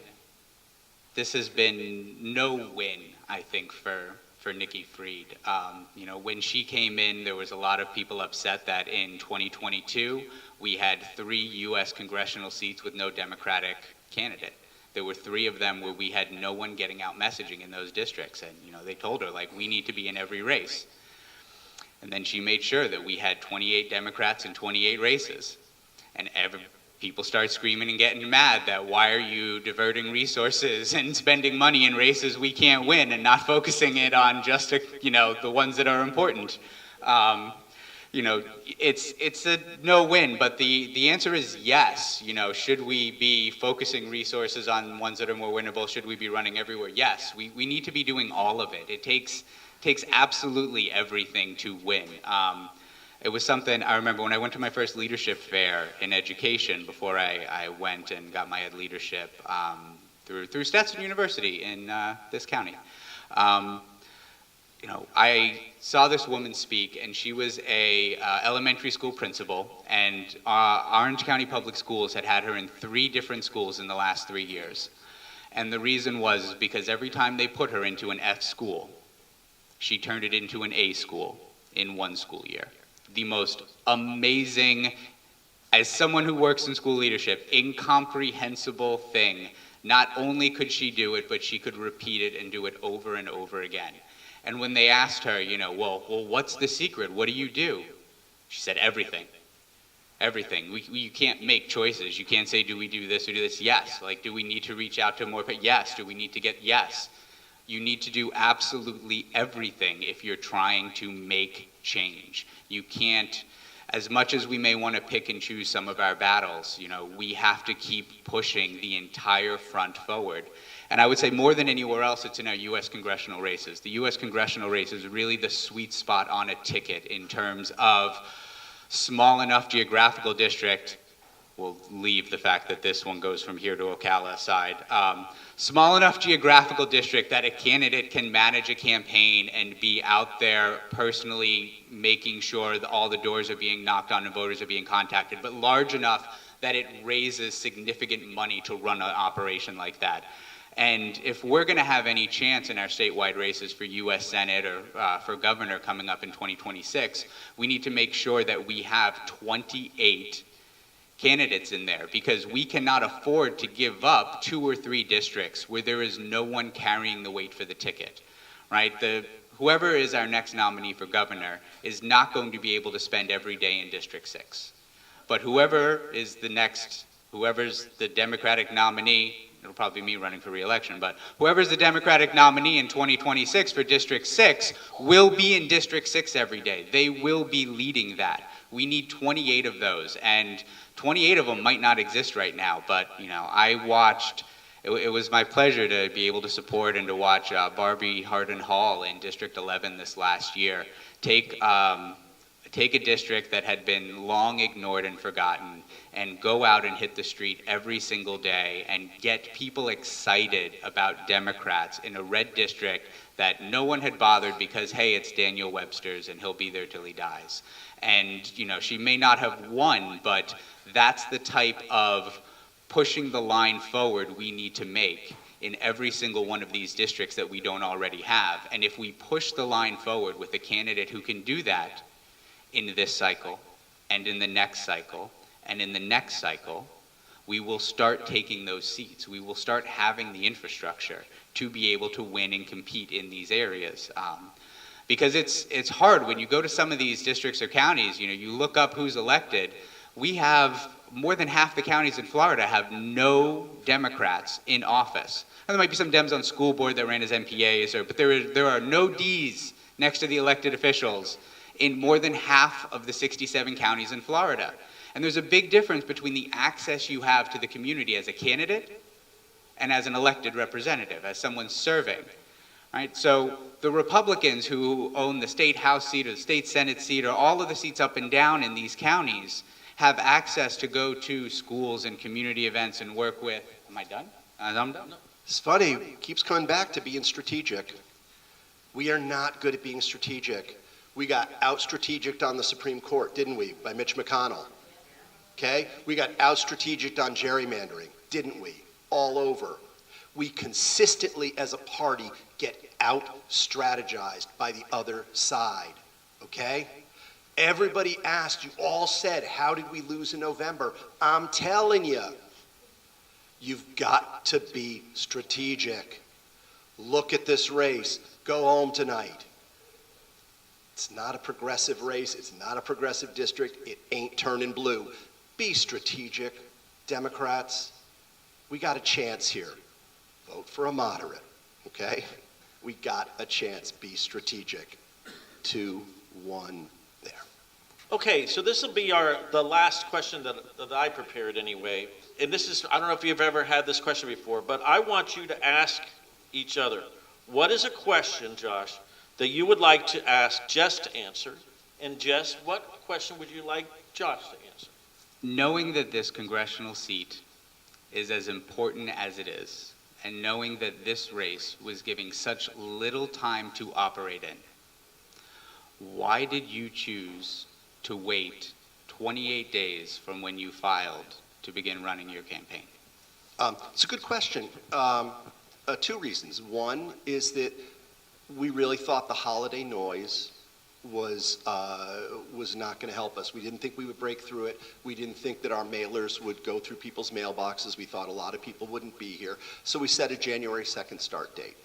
C: no win, I think, for Nikki Fried. When she came in, there was a lot of people upset that in 2022 we had 3 U.S. congressional seats with no Democratic candidate. There were 3 of them where we had no one getting out messaging in those districts, and they told her, like, we need to be in every race. And then she made sure that we had 28 Democrats in 28 races, and people start screaming and getting mad that why are you diverting resources and spending money in races we can't win and not focusing it on just the ones that are important. It's a no-win, but the answer is yes. Should we be focusing resources on ones that are more winnable? Should we be running everywhere? Yes, we need to be doing all of it. It takes absolutely everything to win. It was something I remember when I went to my first leadership fair in education before I went and got my ed leadership through Stetson University in this county. I saw this woman speak, and she was a elementary school principal, and Orange County Public Schools had her in 3 different schools in the last 3 years. And the reason was because every time they put her into an F school, she turned it into an A school in 1 school year. The most amazing, as someone who works in school leadership, incomprehensible thing. Not only could she do it, but she could repeat it and do it over and over again. And when they asked her, well, what's the secret? What do you do? She said, everything. Everything. You can't make choices. You can't say, do we do this or do this? Yes. Like, do we need to reach out to more people? Yes. Do we need to get? Yes. You need to do absolutely everything if you're trying to make change. You can't, as much as we may want to pick and choose some of our battles, we have to keep pushing the entire front forward. And I would say more than anywhere else, it's in our U.S. congressional races. The U.S. congressional race is really the sweet spot on a ticket in terms of small enough geographical district. We'll leave the fact that this one goes from here to Ocala aside. Small enough geographical district that a candidate can manage a campaign and be out there personally making sure that all the doors are being knocked on and voters are being contacted, but large enough that it raises significant money to run an operation like that. And if we're going to have any chance in our statewide races for U.S. Senate or for governor coming up in 2026, we need to make sure that we have 28 candidates in there, because we cannot afford to give up 2 or 3 districts where there is no one carrying the weight for the ticket, right? Whoever is our next nominee for governor is not going to be able to spend every day in District 6. But whoever's the Democratic nominee, it'll probably be me running for re-election, but whoever's the Democratic nominee in 2026 for District 6 will be in District 6 every day. They will be leading that. We need 28 of those, and 28 of them might not exist right now, but I watched, it was my pleasure to be able to support and to watch Barbie Hardin Hall in District 11 this last year take a district that had been long ignored and forgotten and go out and hit the street every single day and get people excited about Democrats in a red district that no one had bothered because, hey, it's Daniel Webster's and he'll be there till he dies. And, she may not have won, but that's the type of pushing the line forward we need to make in every single one of these districts that we don't already have. And if we push the line forward with a candidate who can do that in this cycle, and in the next cycle, and in the next cycle, we will start taking those seats. We will start having the infrastructure to be able to win and compete in these areas. Because it's hard when you go to some of these districts or counties, you look up who's elected. We have more than half the counties in Florida have no Democrats in office. And there might be some Dems on school board that ran as MPAs, but there are no Ds next to the elected officials in more than half of the 67 counties in Florida. And there's a big difference between the access you have to the community as a candidate and as an elected representative, as someone serving. Right? So the Republicans who own the state House seat or the state Senate seat or all of the seats up and down in these counties have access to go to schools and community events and work with, am I done? I'm done?
A: It's funny, keeps coming back to being strategic. We are not good at being strategic. We got out-strategicked on the Supreme Court, didn't we, by Mitch McConnell? Okay? We got out-strategicked on gerrymandering, didn't we? All over. We consistently, as a party, get out-strategized by the other side, okay? Everybody asked, you all said, how did we lose in November? I'm telling you, you've got to be strategic. Look at this race. Go home tonight. It's not a progressive race. It's not a progressive district. It ain't turning blue. Be strategic, Democrats. We got a chance here. Vote for a moderate, okay? We got a chance. Be strategic. 2-1 there.
B: Okay, so this will be the last question that I prepared anyway. And this is, I don't know if you've ever had this question before, but I want you to ask each other, what is a question, Josh, that you would like to ask Ges to answer? And Ges, what question would you like Josh to answer?
C: Knowing that this congressional seat is as important as it is, and knowing that this race was giving such little time to operate in, why did you choose to wait 28 days from when you filed to begin running your campaign?
A: It's a good question. 2 reasons. One is that we really thought the holiday noise was not going to help us. We didn't think we would break through it. We didn't think that our mailers would go through people's mailboxes. We thought a lot of people wouldn't be here. So we set a January 2nd start date.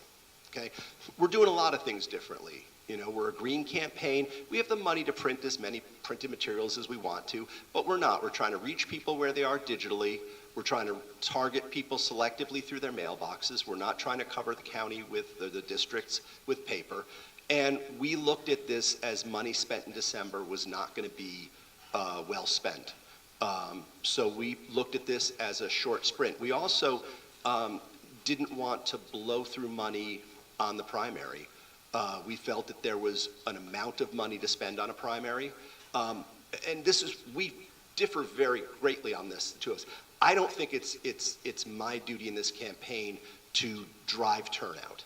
A: Okay? We're doing a lot of things differently. You know, we're a green campaign. We have the money to print as many printed materials as we want to, but we're not. We're trying to reach people where they are digitally. We're trying to target people selectively through their mailboxes. We're not trying to cover the county with the districts with paper. And we looked at this as money spent in December was not going to be well spent. So we looked at this as a short sprint. We also didn't want to blow through money on the primary. We felt that there was an amount of money to spend on a primary. And we differ very greatly on this, the two of us. I don't think it's my duty in this campaign to drive turnout.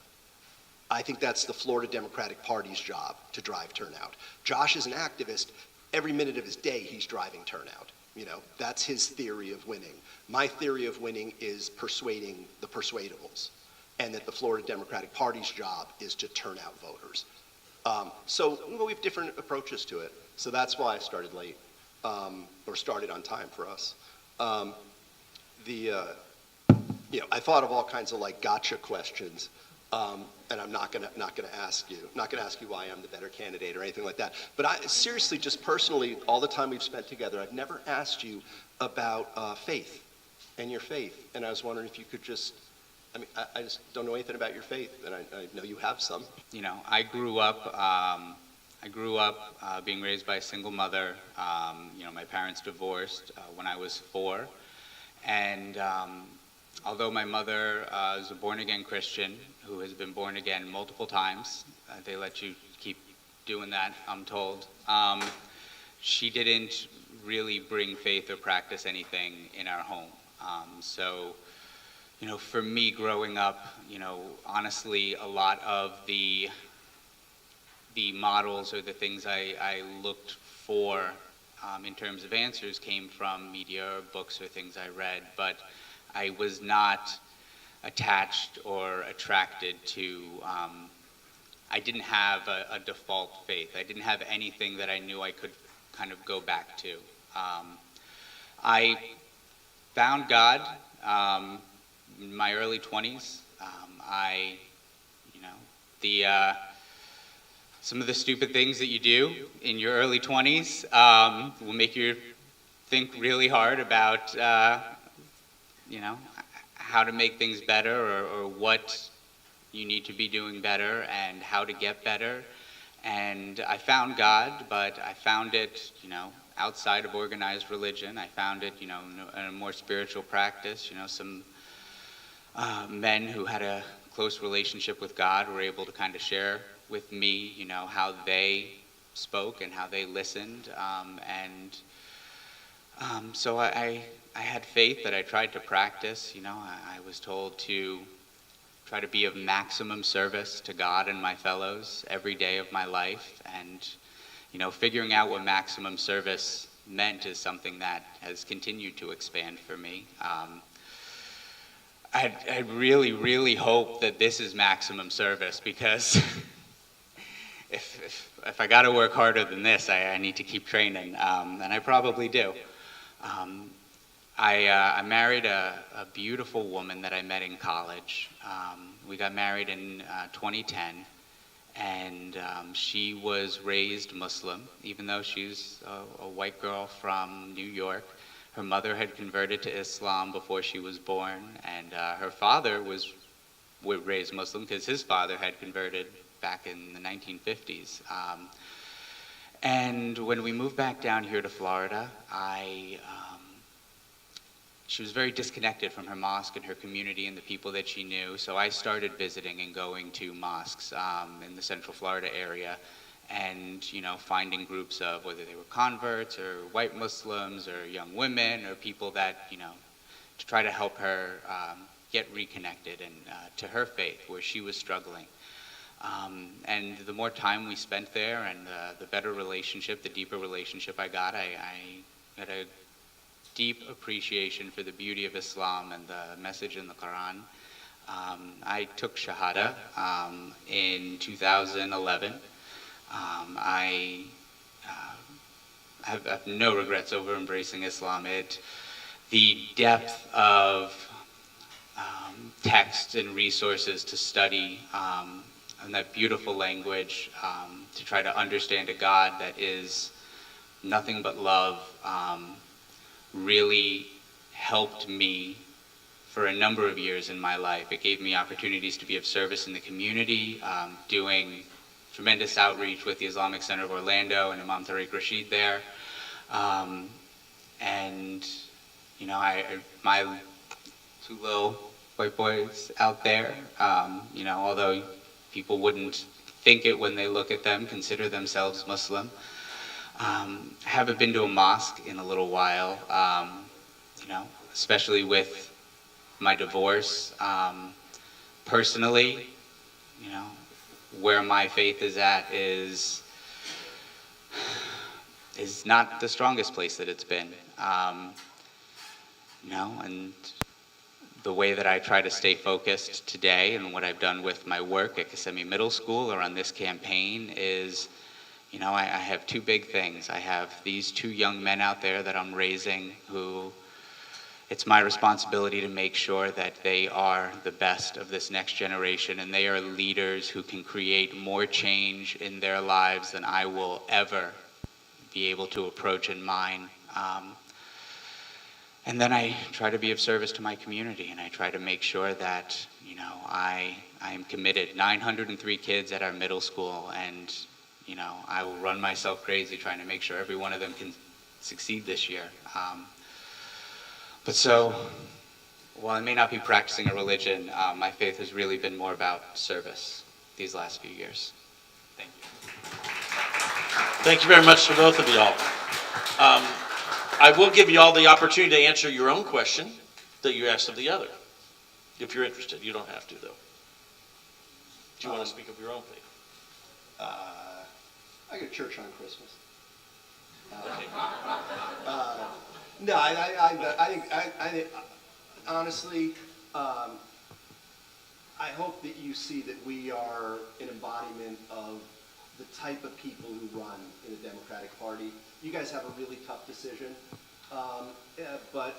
A: I think that's the Florida Democratic Party's job, to drive turnout. Josh is an activist. Every minute of his day, he's driving turnout. You know, that's his theory of winning. My theory of winning is persuading the persuadables, and that the Florida Democratic Party's job is to turn out voters. So we have different approaches to it. So that's why I started late, or started on time for us. I thought of all kinds of like gotcha questions. And I'm not gonna ask you why I'm the better candidate or anything like that. But I seriously, just personally, all the time we've spent together, I've never asked you about faith and your faith. And I was wondering if you could just, I just don't know anything about your faith, and I know you have some.
C: You know, I grew up being raised by a single mother. My parents divorced when I was 4, and although my mother is a born-again Christian who has been born again multiple times, they let you keep doing that, I'm told, she didn't really bring faith or practice anything in our home. So, for me growing up, honestly, a lot of the models or the things I looked for in terms of answers came from media or books or things I read, but I was not attached or attracted to, I didn't have a default faith. I didn't have anything that I knew I could kind of go back to. I found God in my early 20s. Some of the stupid things that you do in your early 20s will make you think really hard about how to make things better or what you need to be doing better and how to get better. And I found God, but I found it, outside of organized religion. I found it, in a more spiritual practice. Some men who had a close relationship with God were able to kind of share with me, how they spoke and how they listened. So I had faith that I tried to practice. I was told to try to be of maximum service to God and my fellows every day of my life. And, figuring out what maximum service meant is something that has continued to expand for me. I really, really hope that this is maximum service, because if I got to work harder than this, I need to keep training, and I probably do. I married a beautiful woman that I met in college. We got married in 2010, and she was raised Muslim, even though she's a white girl from New York. Her mother had converted to Islam before she was born, and her father was raised Muslim because his father had converted back in the 1950s. And when we moved back down here to Florida, she was very disconnected from her mosque and her community and the people that she knew. So I started visiting and going to mosques in the Central Florida area, and finding groups of, whether they were converts or white Muslims or young women or people that, to try to help her get reconnected and to her faith where she was struggling. And the more time we spent there, and the better relationship, the deeper relationship I got, I had a deep appreciation for the beauty of Islam and the message in the Quran. I took Shahada in 2011. I have no regrets over embracing Islam. The depth of text and resources to study, and that beautiful language, to try to understand a God that is nothing but love, really helped me for a number of years in my life. It gave me opportunities to be of service in the community, doing tremendous outreach with the Islamic Center of Orlando and Imam Tariq Rashid there. And, my two little white boys out there, although people wouldn't think it when they look at them, consider themselves Muslim. Haven't been to a mosque in a little while, especially with my divorce. Personally, where my faith is at is not the strongest place that it's been. And the way that I try to stay focused today, and what I've done with my work at Kissimmee Middle School or on this campaign, is I have two big things. I have these two young men out there that I'm raising, who it's my responsibility to make sure that they are the best of this next generation, and they are leaders who can create more change in their lives than I will ever be able to approach in mine. And then I try to be of service to my community, and I try to make sure that I am committed. 903 kids at our middle school, and I will run myself crazy trying to make sure every one of them can succeed this year. But so, while I may not be practicing a religion, my faith has really been more about service these last few years. Thank you.
B: Thank you very much to both of you all. I will give you all the opportunity to answer your own question that you asked of the other, if you're interested. You don't have to, though. Do you want to speak of your own faith?
A: I go to church on Christmas. No, I think honestly, I hope that you see that we are an embodiment of the type of people who run in the Democratic Party. You guys have a really tough decision, but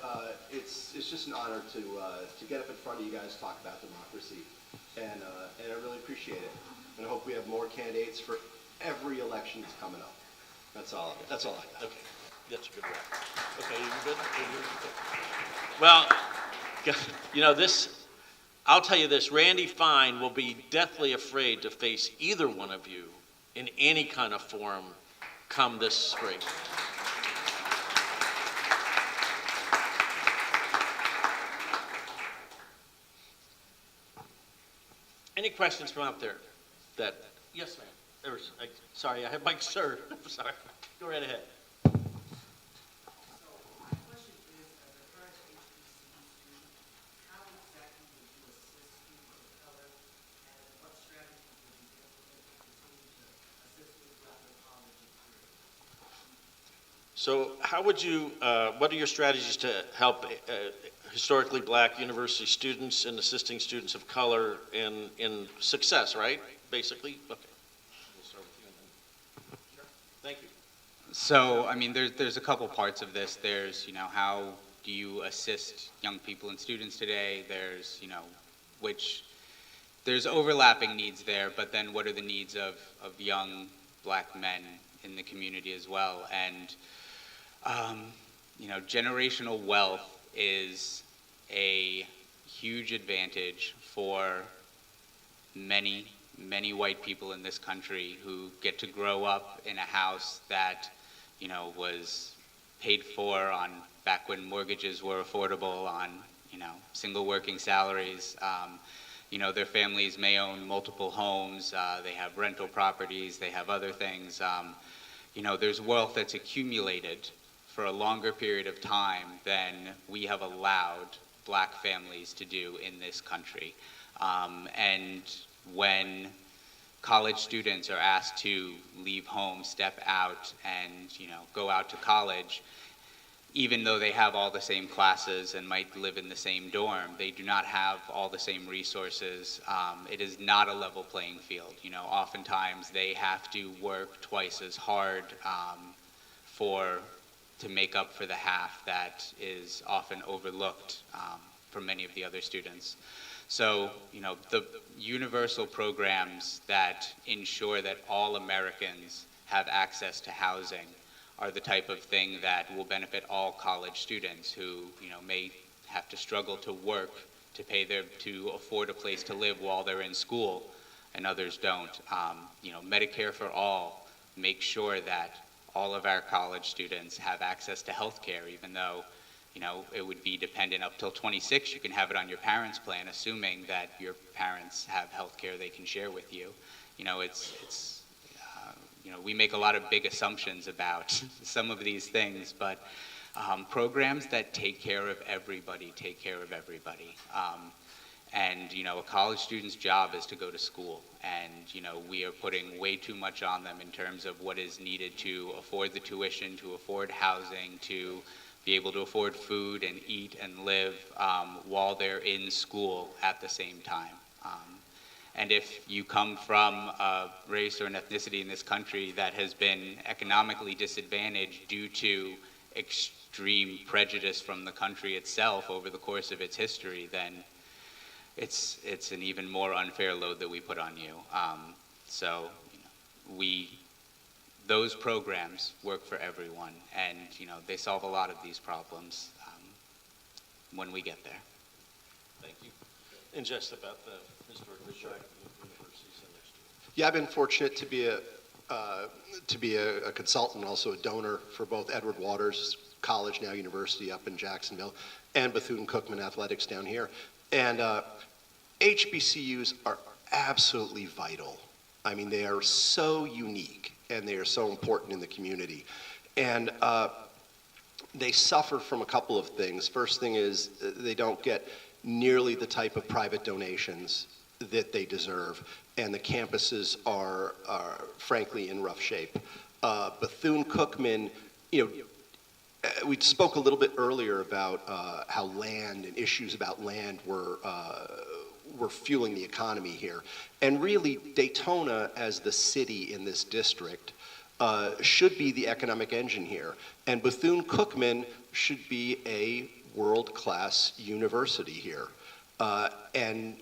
A: it's just an honor to get up in front of you guys, talk about democracy, and I really appreciate it. And I hope we have more candidates for every election that's coming up. That's all I got.
B: Okay, that's a good wrap. Okay, you good? Well, I'll tell you this, Randy Fine will be deathly afraid to face either one of you in any kind of forum come this spring. Any questions from out there? Yes, ma'am. Sorry, I have Mike, sir. I'm sorry. Go right ahead.
D: How exactly would you assist people of color
B: So how would you, what are your strategies to help historically black university students and assisting students of color in success, right? Basically? Okay. We'll start with you and then. Sure. Thank you.
C: So, I mean, there's a couple parts of this. There's, how do you assist young people and students today? There's, there's overlapping needs there, but then what are the needs of young black men in the community as well? And, generational wealth is a huge advantage for many white people in this country who get to grow up in a house that, was paid for on back when mortgages were affordable on, single working salaries. Their families may own multiple homes, they have rental properties, they have other things. There's wealth that's accumulated for a longer period of time than we have allowed black families to do in this country. And when college students are asked to leave home, step out, and go out to college, even though they have all the same classes and might live in the same dorm, they do not have all the same resources. It is not a level playing field. Oftentimes they have to work twice as hard to make up for the half that is often overlooked for many of the other students. So, the universal programs that ensure that all Americans have access to housing are the type of thing that will benefit all college students who, may have to struggle to work to afford a place to live while they're in school, and others don't. Medicare for all makes sure that all of our college students have access to health care, even though it would be dependent up till 26. You can have it on your parents' plan, assuming that your parents have health care they can share with you. We make a lot of big assumptions about some of these things, but programs that take care of everybody take care of everybody. And a college student's job is to go to school, and we are putting way too much on them in terms of what is needed to afford the tuition, to afford housing, to be able to afford food and eat and live while they're in school at the same time. And if you come from a race or an ethnicity in this country that has been economically disadvantaged due to extreme prejudice from the country itself over the course of its history, then it's an even more unfair load that we put on you. Those programs work for everyone, and they solve a lot of these problems when we get there.
B: Thank you. And just about the historically black universities in next year.
A: Yeah, I've been fortunate to be a consultant, also a donor for both Edward Waters College, now University up in Jacksonville, and Bethune-Cookman Athletics down here. And HBCUs are absolutely vital. I mean, they are so unique and they are so important in the community. And they suffer from a couple of things. First thing is they don't get nearly the type of private donations that they deserve, and the campuses are frankly in rough shape. Bethune-Cookman, we spoke a little bit earlier about how land and issues about land were fueling the economy here. And really, Daytona, as the city in this district, should be the economic engine here. And Bethune-Cookman should be a world-class university here. And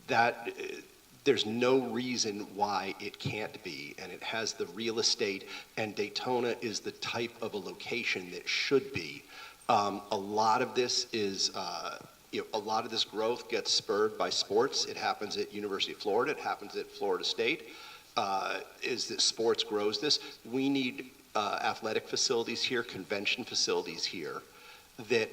A: that there's no reason why it can't be. And it has the real estate, and Daytona is the type of a location that should be. A lot of this is a lot of this growth gets spurred by sports. It happens at University of Florida. It happens at Florida State. Is that sports grows this? We need athletic facilities here, convention facilities here that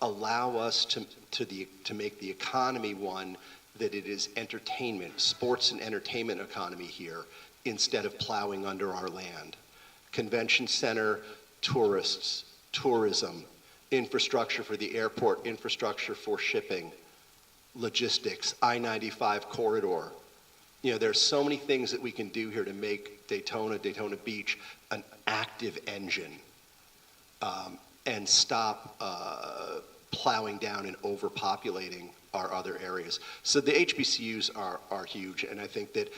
A: allow us to make the economy one that it is entertainment, sports and entertainment economy here, instead of plowing under our land. Convention center, tourists, tourism, infrastructure for the airport, infrastructure for shipping, logistics, I-95 corridor. There's so many things that we can do here to make Daytona Beach an active engine and stop plowing down and overpopulating our other areas. So the HBCUs are huge, and I think that,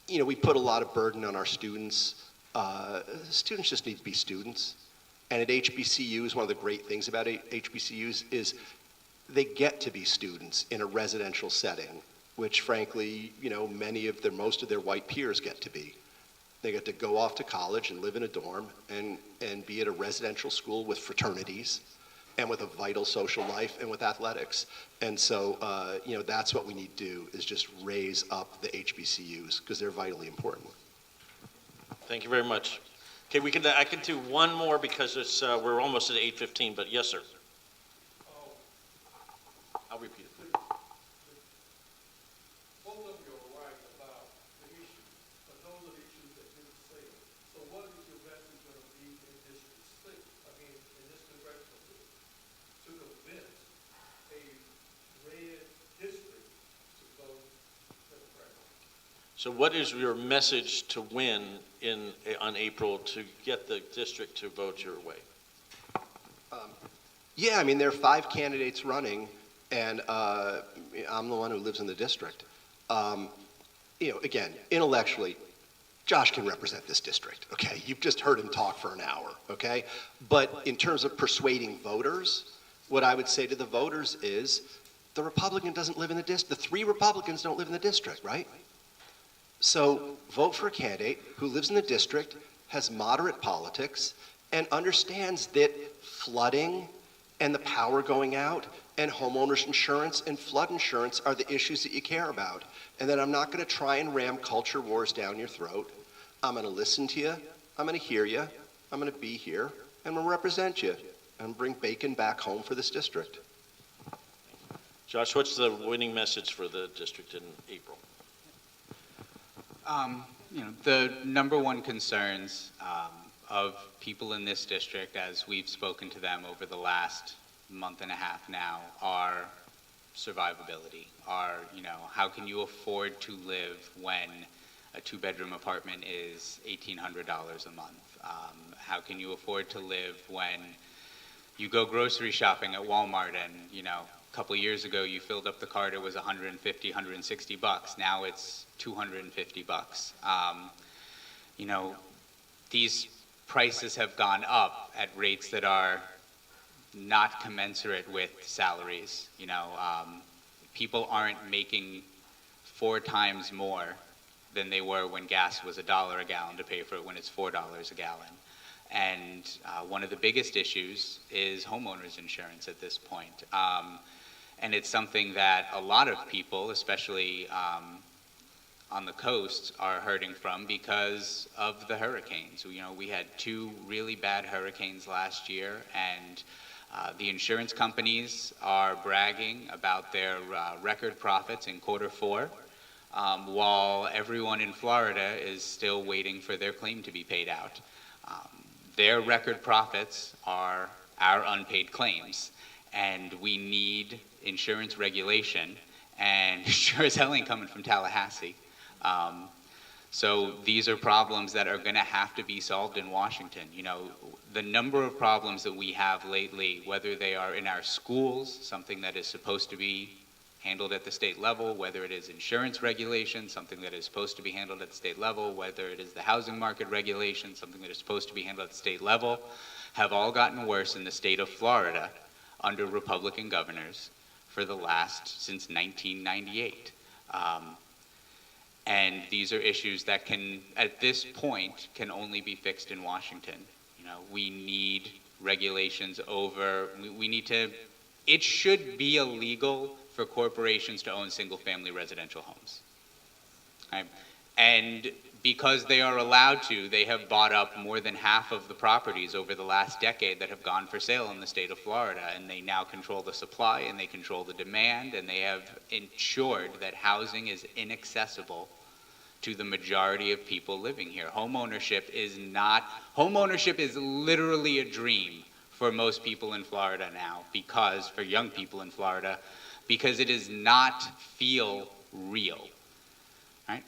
A: we put a lot of burden on our students. Students just need to be students. And at HBCUs, one of the great things about HBCUs is they get to be students in a residential setting, which frankly, most of their white peers get to be. They get to go off to college and live in a dorm and be at a residential school with fraternities and with a vital social life and with athletics. And so, that's what we need to do, is just raise up the HBCUs because they're vitally important.
B: Thank you very much. Okay, I can do one more because we're almost at 8:15, but yes, sir. I'll repeat it.
D: Both of you are right about the issue, but those are the issues that didn't say. So what is your message going to be in District 6, in this congressional district, to convince a red district to vote Democratic?
B: So what is your message to win on April to get the district to vote your way?
A: There are 5 candidates running, and I'm the one who lives in the district. Again, intellectually, Josh can represent this district, okay? You've just heard him talk for an hour, okay? But in terms of persuading voters, what I would say to the voters is the Republican doesn't live in the district. The 3 Republicans don't live in the district, right? So vote for a candidate who lives in the district, has moderate politics, and understands that flooding and the power going out and homeowners insurance and flood insurance are the issues that you care about. And that I'm not going to try and ram culture wars down your throat. I'm going to listen to you. I'm going to hear you. I'm going to be here. And I'm going to represent you and bring bacon back home for this district.
B: Josh, what's the winning message for the district in April?
C: The number one concerns of people in this district, as we've spoken to them over the last month and a half now, are survivability. How can you afford to live when a 2-bedroom apartment is $1,800 a month? How can you afford to live when you go grocery shopping at Walmart and, a couple of years ago you filled up the cart, it was $150, $160. Now it's $250. These prices have gone up at rates that are not commensurate with salaries. People aren't making 4 times more than they were when gas was $1 a gallon to pay for it when it's $4 a gallon. And one of the biggest issues is homeowners insurance at this point. And it's something that a lot of people, especially on the coast, are hurting from because of the hurricanes. We had 2 really bad hurricanes last year, and the insurance companies are bragging about their record profits in Q4, while everyone in Florida is still waiting for their claim to be paid out. Their record profits are our unpaid claims, and we need insurance regulation, and sure as hell ain't coming from Tallahassee. So these are problems that are going to have to be solved in Washington. The number of problems that we have lately, whether they are in our schools, something that is supposed to be handled at the state level, whether it is insurance regulation, something that is supposed to be handled at the state level, whether it is the housing market regulation, something that is supposed to be handled at the state level, have all gotten worse in the state of Florida under Republican governors since 1998. And these are issues that at this point, can only be fixed in Washington. We need regulations it should be illegal for corporations to own single-family residential homes. Right? And because they are allowed to, they have bought up more than half of the properties over the last decade that have gone for sale in the state of Florida, and they now control the supply, and they control the demand, and they have ensured that housing is inaccessible to the majority of people living here. Homeownership is literally a dream for most people in Florida now, for young people in Florida, because it does not feel real. Right?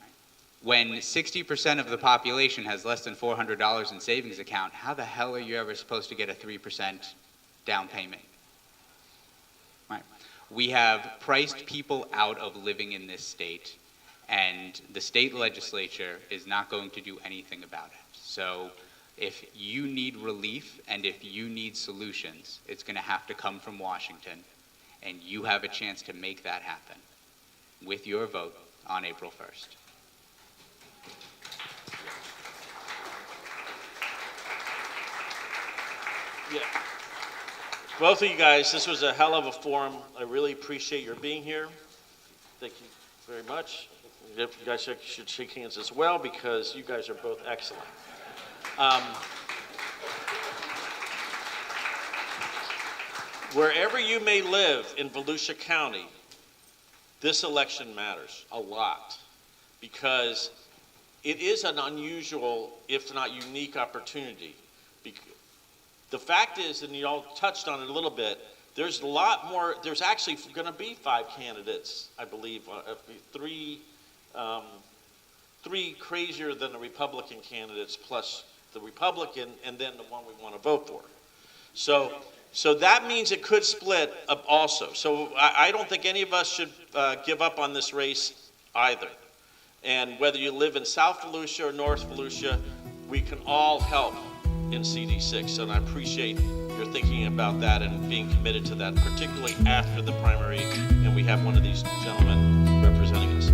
C: When 60% of the population has less than $400 in savings account, how the hell are you ever supposed to get a 3% down payment? Right. We have priced people out of living in this state, and the state legislature is not going to do anything about it. So if you need relief and if you need solutions, it's going to have to come from Washington, and you have a chance to make that happen with your vote on April 1st.
B: Yeah. Both of you guys, this was a hell of a forum. I really appreciate your being here. Thank you very much. You guys should shake hands as well because you guys are both excellent. Wherever you may live in Volusia County, this election matters a lot because it is an unusual, if not unique, opportunity. The fact is, and you all touched on it a little bit, there's a lot more, there's actually going to be 5 candidates, I believe, 3 crazier than the Republican candidates plus the Republican and then the one we want to vote for. So that means it could split up also. So I don't think any of us should give up on this race either. And whether you live in South Volusia or North Volusia, we can all help in CD6, and I appreciate your thinking about that and being committed to that, particularly after the primary, and we have one of these gentlemen representing us.